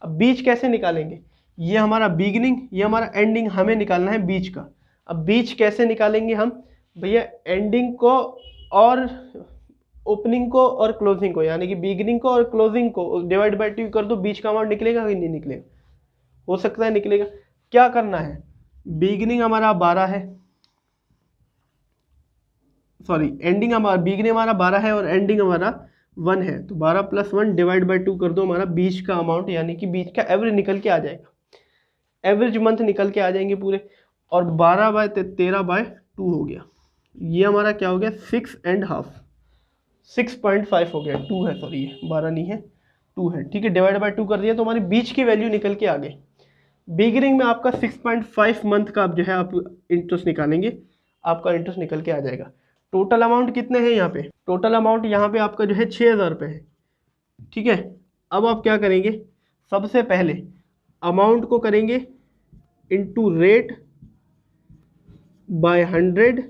अब बीच कैसे निकालेंगे, ये हमारा बिगिनिंग, ये हमारा एंडिंग, हमें निकालना है बीच का। अब बीच कैसे निकालेंगे हम भैया, एंडिंग को और ओपनिंग को और क्लोजिंग को, यानी कि बिगिनिंग को और क्लोजिंग को डिवाइड बाय 2 कर दो, बीच का अमाउंट निकलेगा कि नहीं निकलेगा? हो सकता है निकलेगा। क्या करना है, बिगिनिंग हमारा 12 है, सॉरी एंडिंग हमारा, बिगिनिंग हमारा 12 है और एंडिंग हमारा 1 है, तो 12 + 1 डिवाइड बाय 2 कर दो, हमारा बीच का अमाउंट यानी कि बीच का एवरेज निकल के आ जाएगा। एवरेज मंथ निकल के आ जाएंगे पूरे, और 12/13/2 हो गया। ये हमारा क्या हो गया, 6.5, 6.5 हो गया, 2 है, सॉरी ये 12 नहीं है, 2 है। ठीक है, डिवाइड बाय 2 कर दिया तो हमारी बीच की वैल्यू निकल के आ गई। बिगिनिंग में आपका 6.5 मंथ का आप जो है आप इंटरेस्ट निकालेंगे, आपका इंटरेस्ट निकल के आ जाएगा। टोटल अमाउंट कितने हैं यहाँ पे, टोटल अमाउंट यहाँ पे आपका जो है 6,000 रुपये है। ठीक है, अब आप क्या करेंगे, सबसे पहले अमाउंट को करेंगे into rate by 100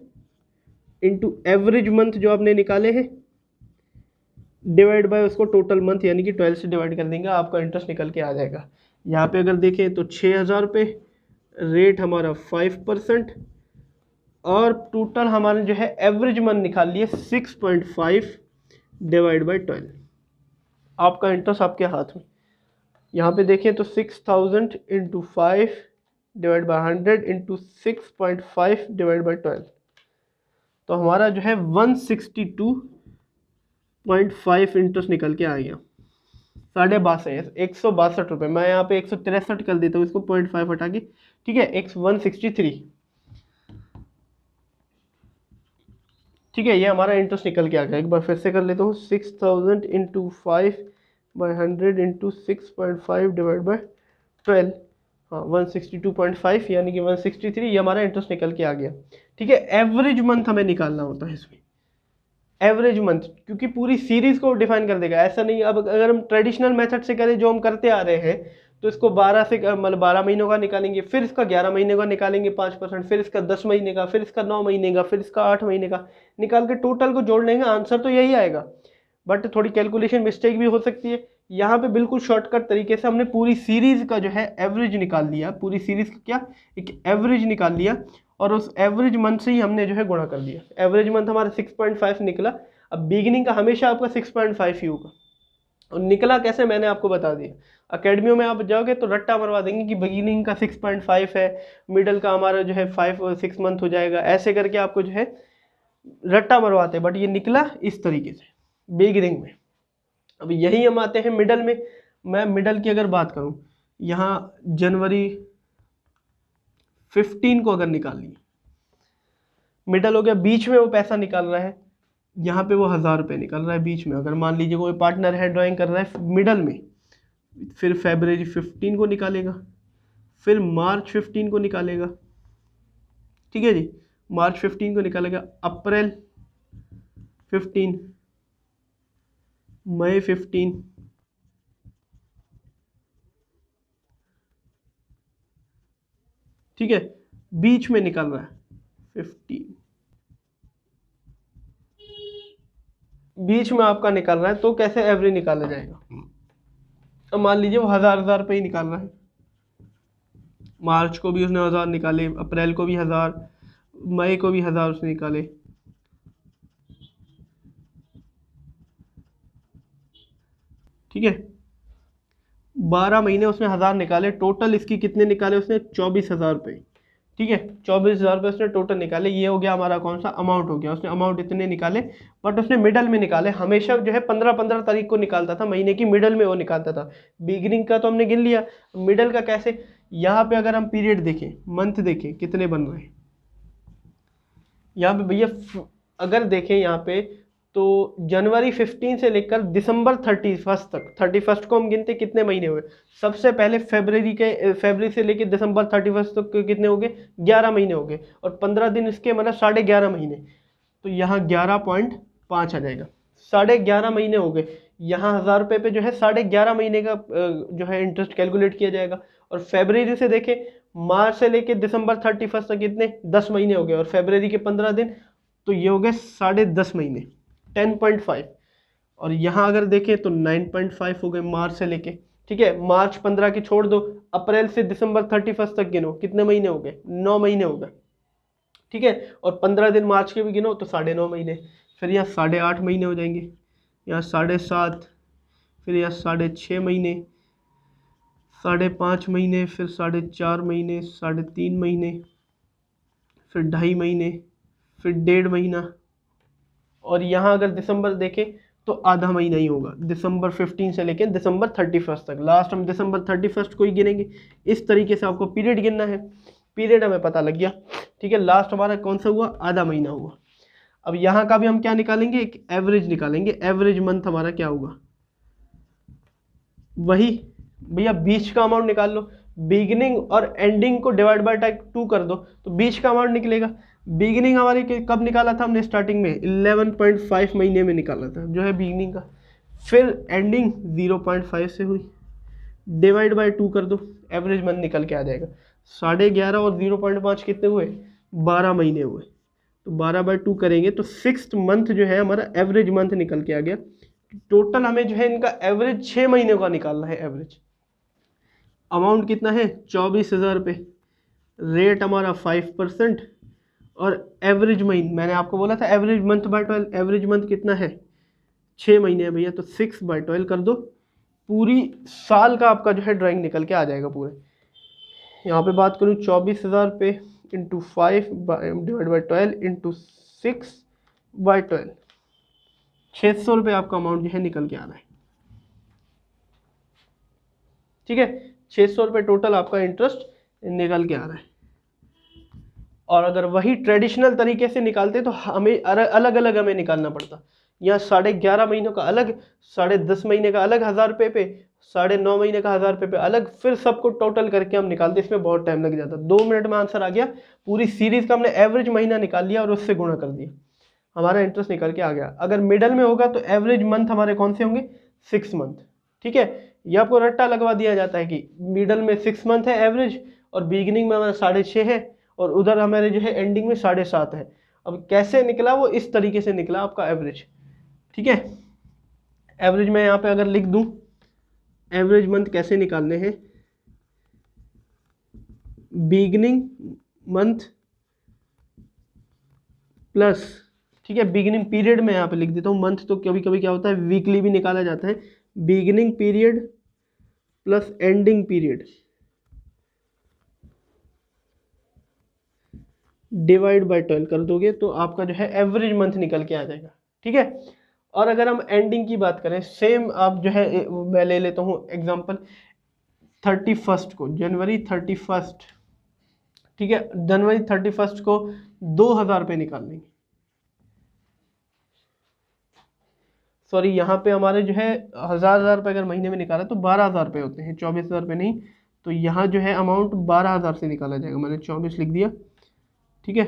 into average month जो आपने निकाले हैं डिवाइड बाय उसको टोटल मंथ यानी कि 12 से डिवाइड कर देंगे, आपका इंटरेस्ट निकल के आ जाएगा। यहाँ पे अगर देखें तो 6,000 रुपये, रेट हमारा 5% और टोटल हमारे जो है एवरेज मंथ निकाल लिए 6.5 डिवाइड बाय 12, आपका इंटरेस्ट आपके हाथ में। यहाँ पे देखें तो 6,000 into 5 divide by 100 into 6.5 divide by 12, तो हमारा जो है 162.5 इंटरेस्ट निकल के आ गया। 62.5 162 रुपये, मैं यहाँ पे 163 कर देता हूँ, इसको 0.5 हटा के, ठीक है, 163, ठीक है, ये हमारा इंटरेस्ट निकल के आ गया। एक बार फिर से कर लेता हूँ, 6,000 into 5 by 100 into 6.5 divide by 12, हाँ 162.5 यानी कि 163, ये हमारा इंटरेस्ट निकल के आ गया। ठीक है, एवरेज मंथ हमें निकालना होता है इसमें, एवरेज मंथ, क्योंकि पूरी सीरीज को डिफाइन कर देगा। ऐसा नहीं, अब अगर हम ट्रेडिशनल मेथड से करें जो हम करते आ रहे हैं, तो इसको 12 से मतलब 12 महीनों का निकालेंगे, फिर इसका 11 महीने का निकालेंगे 5%, फिर इसका 10 महीने का, फिर इसका 9 महीने का, फिर इसका 8 महीने का, निकाल के टोटल को जोड़ लेंगे, आंसर तो यही आएगा, बट थोड़ी कैलकुलेशन मिस्टेक भी हो सकती है। यहाँ पे बिल्कुल शॉर्टकट तरीके से हमने पूरी सीरीज का जो है एवरेज निकाल लिया, पूरी सीरीज का क्या एक एवरेज निकाल लिया, और उस एवरेज मंथ से ही हमने जो है गुणा कर दिया। एवरेज मंथ हमारा 6.5 निकला। अब बिगिनिंग का हमेशा आपका 6.5 ही होगा, और निकला कैसे मैंने आपको बता दिया। अकेडमियों में आप जाओगे तो रट्टा मरवा देंगे कि बिगिनिंग का 6.5 है, मिडल का हमारा जो है 5 और 6 मंथ हो जाएगा, ऐसे करके आपको जो है रट्टा मरवाते हैं, बट ये निकला इस तरीके से बिगिनिंग में। अब यही हम आते हैं मिडल में। मैं मिडल की अगर बात करूं, यहाँ जनवरी 15 को अगर निकाल ली, मिडल हो गया, बीच में वो पैसा निकाल रहा है, यहाँ पे वो 1,000 रुपये निकल रहा है बीच में। अगर मान लीजिए कोई पार्टनर है ड्राइंग कर रहा है मिडल में, फिर फरवरी 15 को निकालेगा, फिर मार्च 15 को निकालेगा, ठीक है जी, मार्च 15 को निकालेगा, अप्रैल 15, मई 15, ठीक है, बीच में निकल रहा है 15, बीच में आपका निकल रहा है, तो कैसे एवरेज निकाला जाएगा। अब मान लीजिए वो 1,000 रुपये ही निकाल रहा है, मार्च को भी उसने 1,000 निकाले, अप्रैल को भी 1,000, मई को भी 1,000 उसने निकाले, ठीक है, 12 महीने उसने 1,000 निकाले, टोटल इसकी कितने निकाले उसने 24,000 रुपये, ठीक है, 24,000 रुपये उसने टोटल निकाले। ये हो गया हमारा कौन सा अमाउंट हो गया, उसने अमाउंट इतने निकाले, बट उसने मिडल में निकाले। हमेशा जो है 15-15 तारीख को निकालता था, महीने की मिडल में वो निकालता था। बिगिनिंग का तो हमने गिन लिया, मिडल का कैसे, यहाँ पे अगर हम पीरियड देखें, मंथ देखें कितने बन रहे हैं, यहाँ पे भैया अगर देखें यहाँ पे, तो जनवरी 15 से लेकर दिसंबर 31 तक, 31 को हम गिनते कितने महीने हुए, सबसे पहले फरवरी से लेकर दिसंबर 31 तक कितने हो गए, 11 महीने हो गए, और 15 दिन इसके मतलब 11.5 महीने, तो यहाँ 11.5 आ जाएगा, 11.5 महीने हो गए। यहाँ 1,000 रुपये पे जो है 11.5 महीने का जो है इंटरेस्ट कैलकुलेट किया जाएगा। और फरवरी से देखें, मार्च से लेकर दिसंबर 31 तक कितने 10 महीने हो गए, और फरवरी के 15 दिन, तो ये हो गए 10.5 महीने, 10.5। और यहाँ अगर देखें तो 9.5 हो गए मार्च से लेके, ठीक है, मार्च 15 की छोड़ दो, अप्रैल से दिसंबर 31 तक गिनो कितने महीने हो गए, 9 महीने हो गए, ठीक है, और 15 दिन मार्च के भी गिनो तो 9.5 महीने, फिर यहाँ 8.5 महीने हो जाएंगे, यहाँ 7.5, फिर यहाँ 6.5 महीने, 5.5 महीने, फिर 4.5 महीने, 3.5 महीने, फिर 2.5 महीने, फिर 1.5 महीना, और यहाँ अगर दिसंबर देखें तो आधा महीना ही होगा, दिसंबर 15 से लेकर दिसंबर 31 तक, लास्ट हम दिसंबर 31 को ही गिनेंगे। इस तरीके से आपको पीरियड गिनना है, पीरियड हमें पता लग गया, ठीक है, लास्ट हमारा कौन सा हुआ, आधा महीना हुआ। अब यहाँ का भी हम क्या निकालेंगे, एक एवरेज निकालेंगे, एवरेज मंथ हमारा क्या होगा, वही भैया बीच का अमाउंट निकाल लो, बिगिनिंग और एंडिंग को डिवाइड बाय 2 कर दो तो बीच का अमाउंट निकलेगा। बिगिनिंग हमारी कब निकाला था हमने, स्टार्टिंग में 11.5 महीने में निकाला था जो है बिगिनिंग का, फिर एंडिंग 0.5 से हुई, डिवाइड बाय 2 कर दो, एवरेज मंथ निकल के आ जाएगा। 11.5 और 0.5 कितने हुए, 12 महीने हुए, तो 12/2 करेंगे तो 6th मंथ जो है हमारा एवरेज मंथ निकल के आ गया। टोटल हमें जो है इनका एवरेज 6 महीने का निकालना है। एवरेज अमाउंट कितना है 24,000 रुपये, रेट हमारा 5%, और एवरेज महीने मैंने आपको बोला था average month by 12, average month कितना है 6 महीने है भैया, तो 6/12 कर दो, पूरी साल का आपका जो है ड्राइंग निकल के आ जाएगा पूरे। यहाँ पे बात करूँ 24,000 रुपये इंटू 5 डिवाइड बाई 12 इंटू 6/12, 600 रुपये आपका अमाउंट जो है निकल के आ रहा है। ठीक है, 600 रुपये टोटल आपका इंटरेस्ट निकल के आ रहा है। और अगर वही ट्रेडिशनल तरीके से निकालते तो हमें अलग अलग हमें निकालना पड़ता। यहाँ 11.5 महीनों का अलग, 10.5 महीने का अलग 1,000 रुपये पे, 9.5 महीने का 1,000 रुपये पे अलग, फिर सबको टोटल करके हम निकालते, इसमें बहुत टाइम लग जाता। 2 मिनट में आंसर आ गया। पूरी सीरीज का हमने एवरेज महीना निकाल लिया और उससे गुणा कर दिया, हमारा इंटरेस्ट निकल के आ गया। अगर मिडल में होगा तो एवरेज मंथ हमारे कौन से होंगे 6 मंथ। ठीक है, ये आपको रट्टा लगवा दिया जाता है कि मिडल में 6 मंथ है एवरेज, और बिगिनिंग में हमारा 6.5 है, और उधर हमारे जो है एंडिंग में 7.5 है। अब कैसे निकला वो इस तरीके से निकला आपका एवरेज। ठीक है, एवरेज मैं यहाँ पे अगर लिख दूं एवरेज मंथ कैसे निकालने हैं, बिगिनिंग मंथ प्लस, ठीक है, बिगिनिंग पीरियड में यहाँ पे लिख देता हूँ, मंथ तो कभी कभी क्या होता है वीकली भी निकाला जाता है, beginning period plus ending period divide by 12 कर दोगे तो आपका जो है एवरेज मंथ निकल के आ जाएगा। ठीक है, और अगर हम एंडिंग की बात करें, सेम आप जो है मैं ले लेता हूँ एग्जांपल 31 को, जनवरी 31, ठीक है, जनवरी 31 को 2,000 रुपये निकाल लेंगे। सॉरी, यहाँ पे हमारे जो है 1,000 रुपये अगर महीने में निकाला तो 12,000 रुपये होते हैं, 24,000 रुपये नहीं। तो यहाँ जो है अमाउंट 12,000 से निकाला जाएगा, मैंने 24 लिख दिया। ठीक है,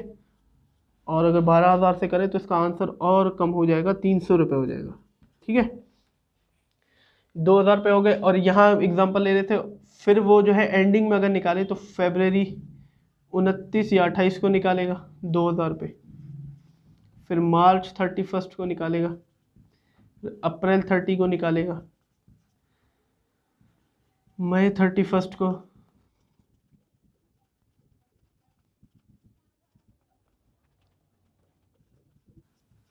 और अगर 12,000 से करें तो इसका आंसर और कम हो जाएगा, 300 रुपये हो जाएगा। ठीक है, 2,000 रुपये हो गए। और यहाँ एग्जांपल ले रहे थे, फिर वो जो है एंडिंग में अगर निकाले तो फरवरी 29 या 28 को निकालेगा 2,000 रुपये, फिर मार्च 31 को निकालेगा, अप्रैल 30 को निकालेगा, मई 31 को,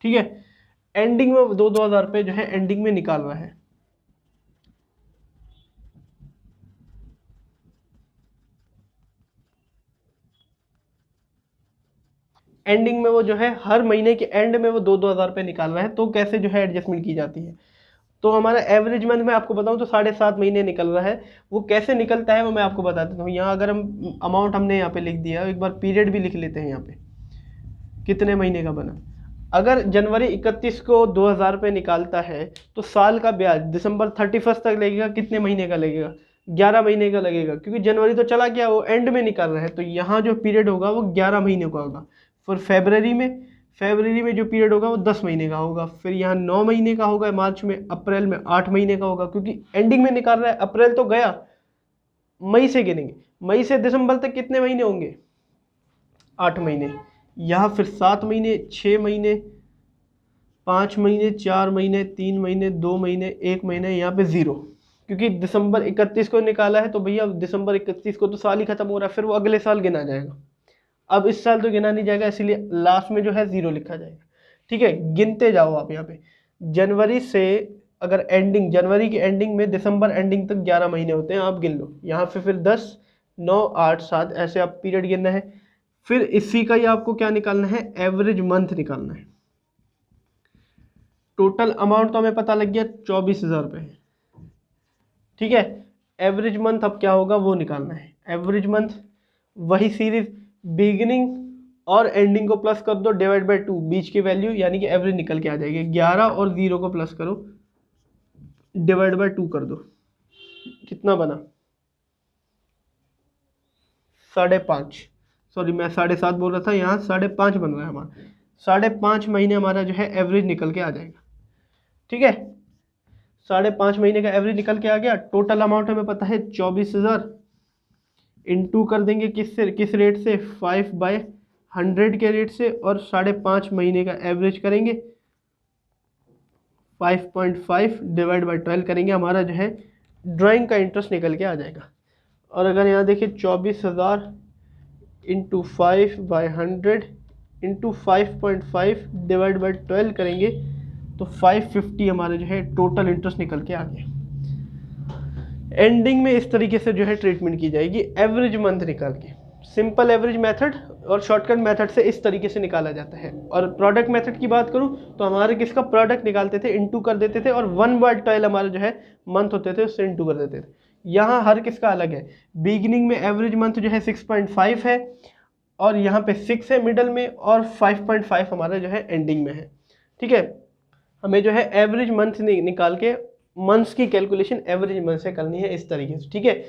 ठीक है, एंडिंग में 2,000 रुपये जो है एंडिंग में निकाल रहा है। एंडिंग में वो जो है हर महीने के एंड में वो 2,000 रुपये निकाल रहा है। तो कैसे जो है एडजस्टमेंट की जाती है, तो हमारा एवरेज मंथ में आपको बताऊं तो 7.5 महीने निकल रहा है। वो कैसे निकलता है वो मैं आपको बता देता हूँ। यहाँ अगर हम अमाउंट हमने यहाँ पे लिख दिया, एक बार पीरियड भी लिख लेते हैं यहाँ पे कितने महीने का बना। अगर जनवरी 31 को 2,000 रुपये निकालता है तो साल का ब्याज दिसंबर 31 तक लगेगा, कितने महीने का लगेगा 11 महीने का लगेगा, क्योंकि जनवरी तो चला गया, वो एंड में निकाल रहा है। तो यहाँ जो पीरियड होगा वो 11 महीने का होगा। फिर फरवरी में जो पीरियड होगा वो 10 महीने का होगा। फिर यहाँ 9 महीने का होगा मार्च में, अप्रैल में 8 महीने का होगा, क्योंकि एंडिंग में निकाल रहा है। अप्रैल तो गया, मई से गिनेंगे, मई से दिसंबर तक कितने महीने होंगे 8 महीने। यहाँ फिर 7 महीने, 6 महीने, 5 महीने, 4 महीने, 3 महीने, 2 महीने, 1 महीने, यहाँ पे 0, क्योंकि दिसंबर 31 को निकाला है तो भैया दिसंबर 31 को तो साल ही खत्म हो रहा है, फिर वो अगले साल गिना जाएगा। अब इस साल तो गिना नहीं जाएगा, इसलिए लास्ट में जो है 0 लिखा जाएगा। ठीक है, गिनते जाओ आप यहाँ पे, जनवरी से अगर एंडिंग, जनवरी की एंडिंग में दिसंबर एंडिंग तक 11 महीने होते हैं, आप गिन लो। यहाँ पे फिर 10, 9, 8, 7 ऐसे आप पीरियड गिनना है। फिर इसी का ही आपको क्या निकालना है, एवरेज मंथ निकालना है। टोटल अमाउंट तो हमें पता लग गया 24,000 रुपये है। ठीक है, एवरेज मंथ अब क्या होगा वो निकालना है। एवरेज मंथ वही सीरीज, बिगिनिंग और एंडिंग को प्लस कर दो, डिवाइड बाय 2, बीच की वैल्यू यानी कि एवरेज निकल के आ जाएगी। 11 और 0 को प्लस करो, डिवाइड बाय 2 कर दो, कितना बना 5.5, सॉरी मैं 7.5 बोल रहा था, यहाँ 5.5 बन रहा है हमारा। 5.5 महीने हमारा जो है एवरेज निकल के आ जाएगा। ठीक है, 5.5 महीने का एवरेज निकल के आ गया। टोटल अमाउंट हमें पता है 24,000, इंटू कर देंगे किस रेट से, 5/100, 100 के रेट से और 5.5 महीने का एवरेज करेंगे, 5.5 डिवाइड बाई 12 करेंगे, हमारा जो है ड्राइंग का इंटरेस्ट निकल के आ जाएगा। और अगर यहाँ देखिए 24,000 इंटू 5/100 इंटू 5.5 डिवाइड बाई 12 करेंगे तो 550 हमारे जो है टोटल इंटरेस्ट निकल के आ गया। एंडिंग में इस तरीके से जो है ट्रीटमेंट की जाएगी एवरेज मंथ निकाल के। सिंपल एवरेज मेथड और शॉर्टकट मेथड से इस तरीके से निकाला जाता है। और प्रोडक्ट मेथड की बात करूं तो हमारे किसका प्रोडक्ट निकालते थे, इनटू कर देते थे, और 1/12 हमारे जो है मंथ होते थे उससे इनटू कर देते थे। यहाँ हर किसका अलग है, बिगिनिंग में एवरेज मंथ जो है 6.5 है, और यहाँ पे 6 है मिडल में, और 5.5 हमारा जो है एंडिंग में है। ठीक है, हमें जो है एवरेज मंथ निकाल के मंथ्स की कैलकुलेशन एवरेज मंथ से करनी है इस तरीके से। ठीक है,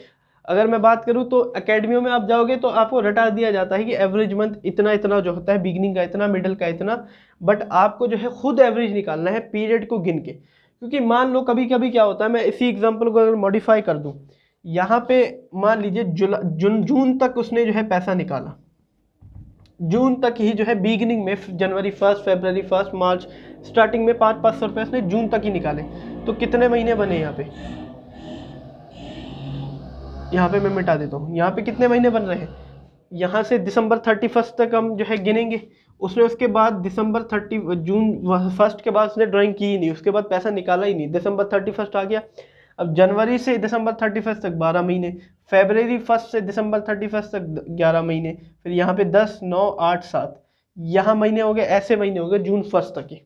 अगर मैं बात करूं तो एकेडमियों में आप जाओगे तो आपको रटा दिया जाता है कि एवरेज मंथ इतना इतना जो होता है, बिगिनिंग का इतना, मिडल का इतना, बट आपको जो है खुद एवरेज निकालना है पीरियड को गिन के। क्योंकि मान लो कभी कभी क्या होता है, मैं इसी एग्जांपल को अगर मॉडिफाई कर दूं, यहाँ पे मान लीजिए जून तक उसने जो है पैसा निकाला, जून तक ही जो है बिगिनिंग में, जनवरी 1, फरवरी 1, मार्च, स्टार्टिंग में 500 रुपये उसने जून तक ही निकाले, तो कितने महीने बने यहाँ पे मैं मिटा देता हूँ, यहाँ पे कितने महीने बन रहे हैं, यहाँ से दिसंबर 31 तक हम जो है गिनेंगे। उसने उसके बाद जून 1 के बाद उसने ड्राइंग की ही नहीं, उसके बाद पैसा निकाला ही नहीं, दिसंबर 31 आ गया। अब जनवरी से दिसंबर 31 तक 12 महीने, फरवरी 1 से दिसंबर 31 तक 11 महीने, फिर यहाँ पे 10, 9, 8, 7 यहाँ महीने हो गए, ऐसे महीने हो गए जून 1 तक के।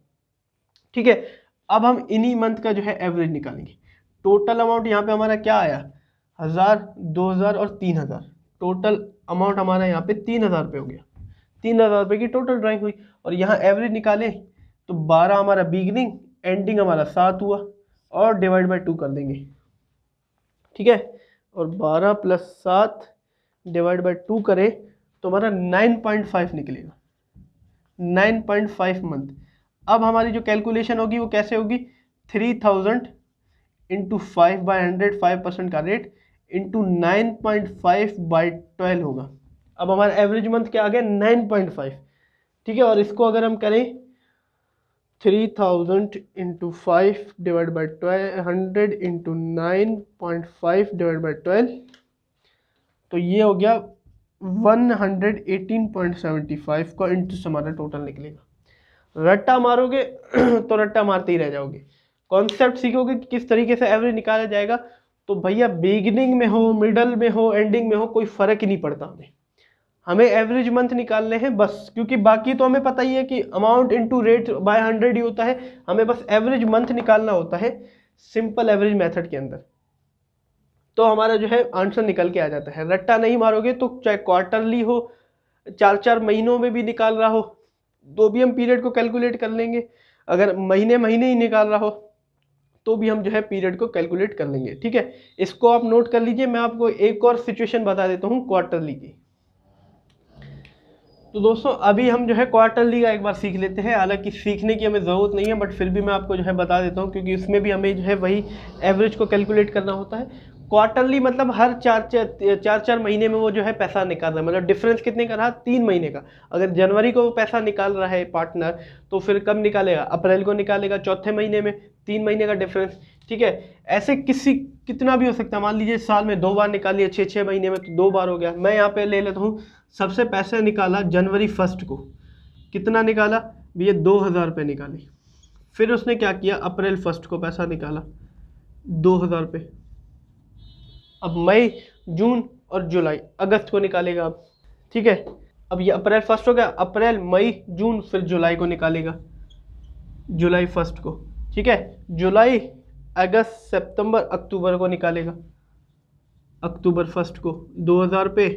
ठीक है, अब हम इन्हीं मंथ का जो है एवरेज निकालेंगे। टोटल अमाउंट यहाँ पे हमारा क्या आया, 1000, 2000 और 3000, टोटल अमाउंट हमारा यहाँ पे 3000 रुपये हो गया। 3000 रुपये की टोटल ड्राइंग हुई, और यहाँ एवरेज निकाले तो 12 हमारा बिगनिंग, एंडिंग हमारा 7 हुआ, और डिवाइड बाई 2 कर देंगे। ठीक है, और 12 + 7 डिवाइड बाई 2 करें तो हमारा 9.5 निकलेगा, 9.5 मंथ। अब हमारी जो कैलकुलेशन होगी वो कैसे होगी, 3000 इंटू 5/100, 5% का रेट, इंटू 9.5/12 होगा। अब हमारा एवरेज मंथ क्या आ गया, 9.5। ठीक है, और इसको अगर हम करें 3000 into 5 divide by 100 into 9.5 divide by 12, तो ये हो गया 118.75 का इंटरेस्ट हमारा टोटल निकलेगा। रट्टा मारोगे तो रट्टा मारते ही रह जाओगे। कॉन्सेप्ट सीखोगे कि किस तरीके से एवरेज निकाला जाएगा, तो भैया बिगिनिंग में हो, मिडल में हो, एंडिंग में हो, कोई फर्क ही नहीं पड़ता, हमें एवरेज मंथ निकालने हैं बस। क्योंकि बाकी तो हमें पता ही है कि अमाउंट इनटू रेट बाय 100 ही होता है, हमें बस एवरेज मंथ निकालना होता है सिंपल एवरेज मेथड के अंदर, तो हमारा जो है आंसर निकल के आ जाता है। रट्टा नहीं मारोगे तो चाहे क्वार्टरली हो, 4-4 महीनों में भी निकाल रहा हो तो भी हम पीरियड को कैलकुलेट कर लेंगे, अगर महीने महीने ही निकाल रहा हो तो भी हम जो है पीरियड को कैलकुलेट कर लेंगे। ठीक है, इसको आप नोट कर लीजिए। मैं आपको एक और सिचुएशन बता देता हूँ क्वार्टरली की। तो दोस्तों अभी हम जो है क्वार्टरली का एक बार सीख लेते हैं, हालांकि सीखने की हमें ज़रूरत नहीं है, बट फिर भी मैं आपको जो है बता देता हूँ, क्योंकि उसमें भी हमें जो है वही एवरेज को कैलकुलेट करना होता है। क्वार्टरली मतलब हर 4-4 महीने में वो जो है पैसा निकाल रहा है, मतलब डिफरेंस कितने का रहा, 3 महीने का। अगर जनवरी को वो पैसा निकाल रहा है पार्टनर, तो फिर कब निकालेगा, अप्रैल को निकालेगा, चौथे महीने में, 3 महीने का डिफरेंस। ठीक है, ऐसे कितना भी हो सकता है, मान लीजिए साल में 2 बार निकालिए, 6-6 महीने में तो 2 बार हो गया। मैं यहाँ पे ले लेता हूँ, सबसे पैसा निकाला जनवरी 1 को, कितना निकाला भैया, 2000 रुपये निकाले। फिर उसने क्या किया, अप्रैल 1 को पैसा निकाला 2000 रुपये। अब मई, जून और जुलाई, अगस्त को निकालेगा अब। ठीक है, अब ये अप्रैल 1 हो गया, अप्रैल, मई, जून, फिर जुलाई को निकालेगा, जुलाई 1 को। ठीक है, जुलाई, अगस्त, सितंबर, अक्टूबर को निकालेगा, अक्टूबर 1 को 2000 रुपये,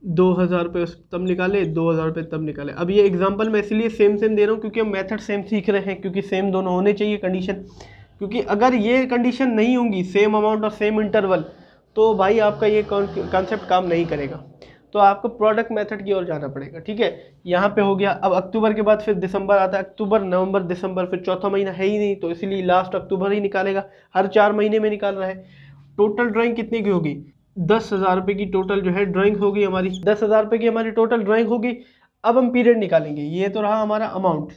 2000 रुपये तब निकाले, 2000 रुपये तब निकाले। अब ये एग्जांपल मैं इसलिए सेम दे रहा हूँ क्योंकि हम मेथड सेम सीख रहे हैं, क्योंकि सेम दोनों होने चाहिए कंडीशन। क्योंकि अगर ये कंडीशन नहीं होंगी, सेम अमाउंट और सेम इंटरवल, तो भाई आपका ये कॉन्सेप्ट काम नहीं करेगा, तो आपको प्रोडक्ट मेथड की ओर जाना पड़ेगा। ठीक है, यहाँ पे हो गया। अब अक्टूबर के बाद फिर दिसंबर आता है, अक्टूबर, नवंबर, दिसंबर, फिर चौथा महीना है ही नहीं, तो इसीलिए लास्ट अक्टूबर ही निकालेगा, हर 4 महीने में निकाल रहा है। टोटल ड्राइंग कितने की होगी, 10,000 रुपये की टोटल जो है ड्राइंग होगी हमारी, 10,000 रुपये की हमारी टोटल ड्राइंग होगी। अब हम पीरियड निकालेंगे, ये तो रहा हमारा अमाउंट।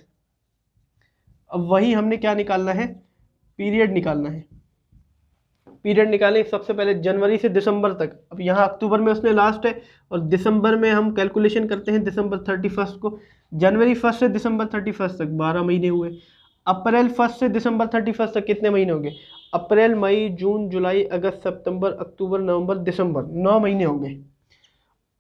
अब वही हमने क्या निकालना है, पीरियड निकालना है। पीरियड निकालें सबसे पहले जनवरी से दिसंबर तक। अब यहाँ अक्टूबर में उसने लास्ट है और दिसंबर में हम कैलकुलेशन करते हैं दिसंबर 31 को। जनवरी 1 से दिसंबर 31 तक 12 महीने हुए। अप्रैल 1 से दिसंबर 31 तक कितने महीने होंगे, अप्रैल मई जून जुलाई अगस्त सितंबर अक्टूबर नवंबर दिसंबर, 9 महीने होंगे।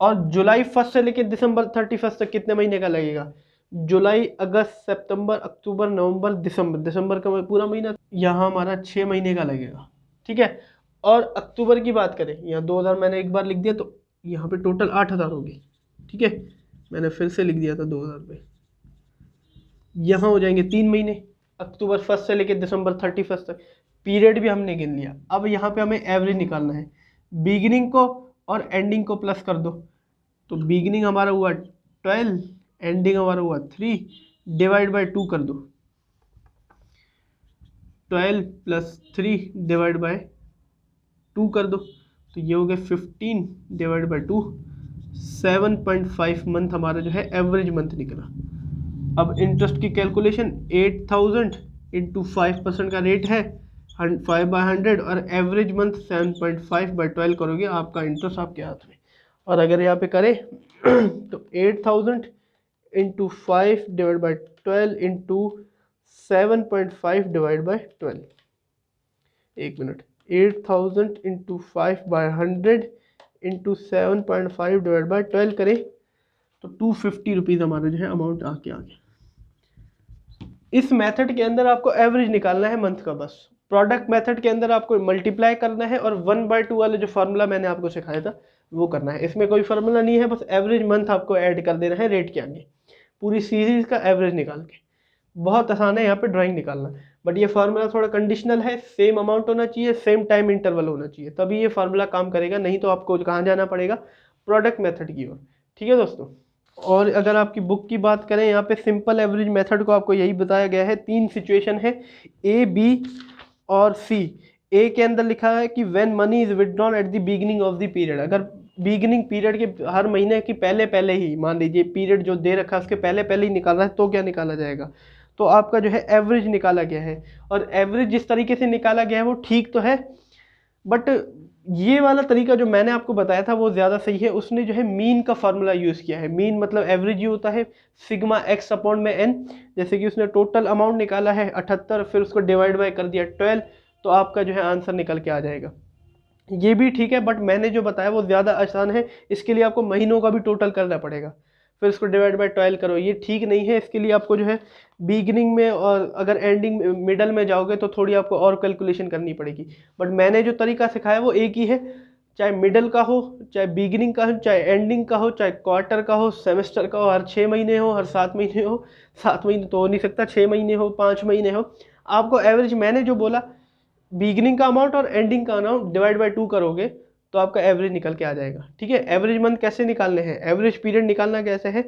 और जुलाई 1 से लेकर दिसंबर 31 तक कितने महीने का लगेगा, जुलाई अगस्त सितंबर अक्टूबर नवंबर दिसंबर, दिसंबर का पूरा महीना, यहाँ हमारा 6 महीने का लगेगा। ठीक है। और अक्टूबर की बात करें, यहाँ 2000 मैंने एक बार लिख दिया तो यहाँ पे टोटल 8,000 होगी। ठीक है, मैंने फिर से लिख दिया था 2000 पे। यहाँ हो जाएंगे 3 महीने, अक्टूबर 1 से लेकर दिसंबर 31 तक। पीरियड भी हमने गिन लिया। अब यहाँ पे हमें एवरेज निकालना है। बिगिनिंग को और एंडिंग को प्लस कर दो, तो बिगिनिंग हमारा हुआ 12, एंडिंग हमारा हुआ 3, डिवाइड बाय 2 कर दो। 12 + 3 डिवाइड बाय 2 कर दो, तो ये हो गया 15 डिवाइड बाय 2, 7.5 मंथ हमारा जो है एवरेज मंथ निकला। अब इंटरेस्ट की कैलकुलेशन 8,000 इंटू 5% का रेट है 5/100 और एवरेज मंथ 7.5/12 करोगे, आपका इंटरेस्ट आपके हाथ में। और अगर यहाँ पे करें तो 8,000 into 5 divide by 12 into 7.5 divide by 12, एक minute, 8,000 into 5/100 into 7.5 divide by 12 करें तो 250 रुपीज़ हमारा जो है अमाउंट आके आ गया। इस मेथड के अंदर आपको एवरेज निकालना है मंथ का बस। प्रोडक्ट मेथड के अंदर आपको मल्टीप्लाई करना है और 1/2 वाले जो फार्मूला मैंने आपको सिखाया था वो करना है। इसमें कोई फार्मूला नहीं है, बस एवरेज मंथ आपको ऐड कर देना है रेट के आगे, पूरी सीरीज का एवरेज निकाल के। बहुत आसान है यहाँ पे ड्राइंग निकालना, बट ये फार्मूला थोड़ा कंडीशनल है। सेम अमाउंट होना चाहिए, सेम टाइम इंटरवल होना चाहिए, तभी ये फार्मूला काम करेगा, नहीं तो आपको कहाँ जाना पड़ेगा, प्रोडक्ट मेथड की ओर। ठीक है दोस्तों। और अगर आपकी बुक की बात करें, यहाँ पे सिंपल एवरेज मेथड को आपको यही बताया गया है। 3 सिचुएशन है, ए, बी और सी। ए के अंदर लिखा है कि when money is withdrawn at the beginning of the period. अगर बिगिनिंग पीरियड के हर महीने की पहले ही, मान लीजिए पीरियड जो दे रखा है उसके पहले ही निकालना है, तो क्या निकाला जाएगा, तो आपका जो है एवरेज निकाला गया है। और एवरेज जिस तरीके से निकाला गया है वो ठीक तो है, बट ये वाला तरीका जो मैंने आपको बताया था वो ज़्यादा सही है। उसने जो है मीन का फार्मूला यूज़ किया है। मीन मतलब एवरेज ही होता है सिग्मा x अपॉन में n। जैसे कि उसने टोटल अमाउंट निकाला है 78, फिर उसको डिवाइड बाय कर दिया 12, तो आपका जो है आंसर निकल के आ जाएगा। ये भी ठीक है, बट मैंने जो बताया वो ज़्यादा आसान है। इसके लिए आपको महीनों का भी टोटल करना पड़ेगा, फिर उसको डिवाइड बाय 12 करो, ये ठीक नहीं है। इसके लिए आपको जो है बिगिनिंग में और अगर एंडिंग मिडल में जाओगे तो थोड़ी आपको और कैलकुलेशन करनी पड़ेगी। बट मैंने जो तरीका सिखाया वो एक ही है, चाहे मिडल का हो, चाहे बिगिनिंग का हो, चाहे एंडिंग का हो, चाहे क्वार्टर का हो, सेमेस्टर का हो, हर 6 महीने हो, हर 7 महीने हो, 7 महीने तो हो नहीं सकता, 6 महीने हो, 5 महीने हो, आपको एवरेज मैंने जो बोला बिगिनिंग का अमाउंट और एंडिंग का अमाउंट डिवाइड बाय 2 करोगे तो आपका एवरेज निकल के आ जाएगा। ठीक है। एवरेज मंथ कैसे निकालने हैं, एवरेज पीरियड निकालना कैसे है,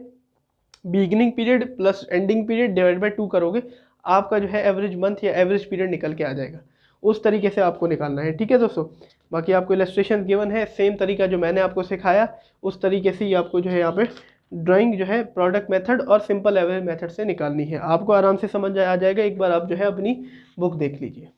beginning period plus ending period divide by 2 करोगे, आपका जो है एवरेज मंथ या एवरेज पीरियड निकल के आ जाएगा। उस तरीके से आपको निकालना है। ठीक है दोस्तों। बाकी आपको इलस्ट्रेशन गिवन है, सेम तरीका जो मैंने आपको सिखाया उस तरीके से ही आपको जो है यहाँ पे ड्राइंग जो है प्रोडक्ट मेथड और सिंपल एवरेज मेथड से निकालनी है। आपको आराम से समझ आ जाएगा, एक बार आप जो है अपनी बुक देख लीजिए।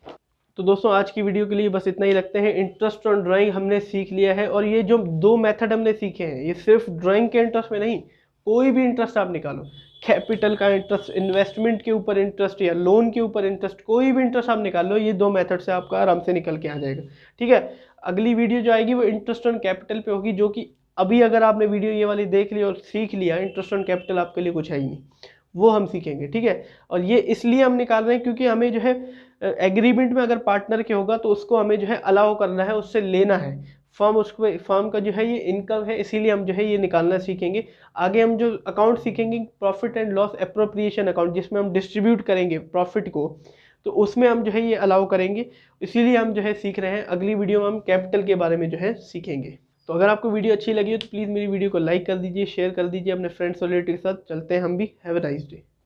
तो दोस्तों आज की वीडियो के लिए बस इतना ही रखते हैं। इंटरेस्ट ऑन ड्राइंग हमने सीख लिया है, और ये जो 2 मेथड हमने सीखे हैं ये सिर्फ ड्राइंग के इंटरेस्ट में नहीं, कोई भी इंटरेस्ट आप निकालो, कैपिटल का इंटरेस्ट, इन्वेस्टमेंट के ऊपर इंटरेस्ट या लोन के ऊपर इंटरेस्ट, कोई भी इंटरेस्ट आप निकाल लो, ये 2 मेथड से आपका आराम से निकल के आ जाएगा। ठीक है। अगली वीडियो जो आएगी वो इंटरेस्ट ऑन कैपिटल पे होगी, जो कि अभी अगर आपने वीडियो ये वाली देख ली और सीख लिया, इंटरेस्ट ऑन कैपिटल आपके लिए कुछ है ही नहीं, वो हम सीखेंगे। ठीक है। और ये इसलिए हम निकाल रहे हैं क्योंकि हमें जो है एग्रीमेंट में अगर पार्टनर के होगा तो उसको हमें जो है अलाउ करना है, उससे लेना है फर्म, उसको फर्म का जो है ये इनकम है, इसीलिए हम जो है ये निकालना सीखेंगे। आगे हम जो अकाउंट सीखेंगे profit and loss appropriation account, जिसमें हम डिस्ट्रीब्यूट करेंगे प्रॉफिट को, तो उसमें हम जो है ये अलाउ करेंगे, इसीलिए हम जो है सीख रहे हैं। अगली वीडियो में हम कैपिटल के बारे में जो है सीखेंगे। तो अगर आपको वीडियो अच्छी लगी हो तो प्लीज़ मेरी वीडियो को लाइक कर दीजिए, शेयर कर दीजिए अपने फ्रेंड्स और रिलेटिव के साथ। चलते हैं हम भी। Have a nice day.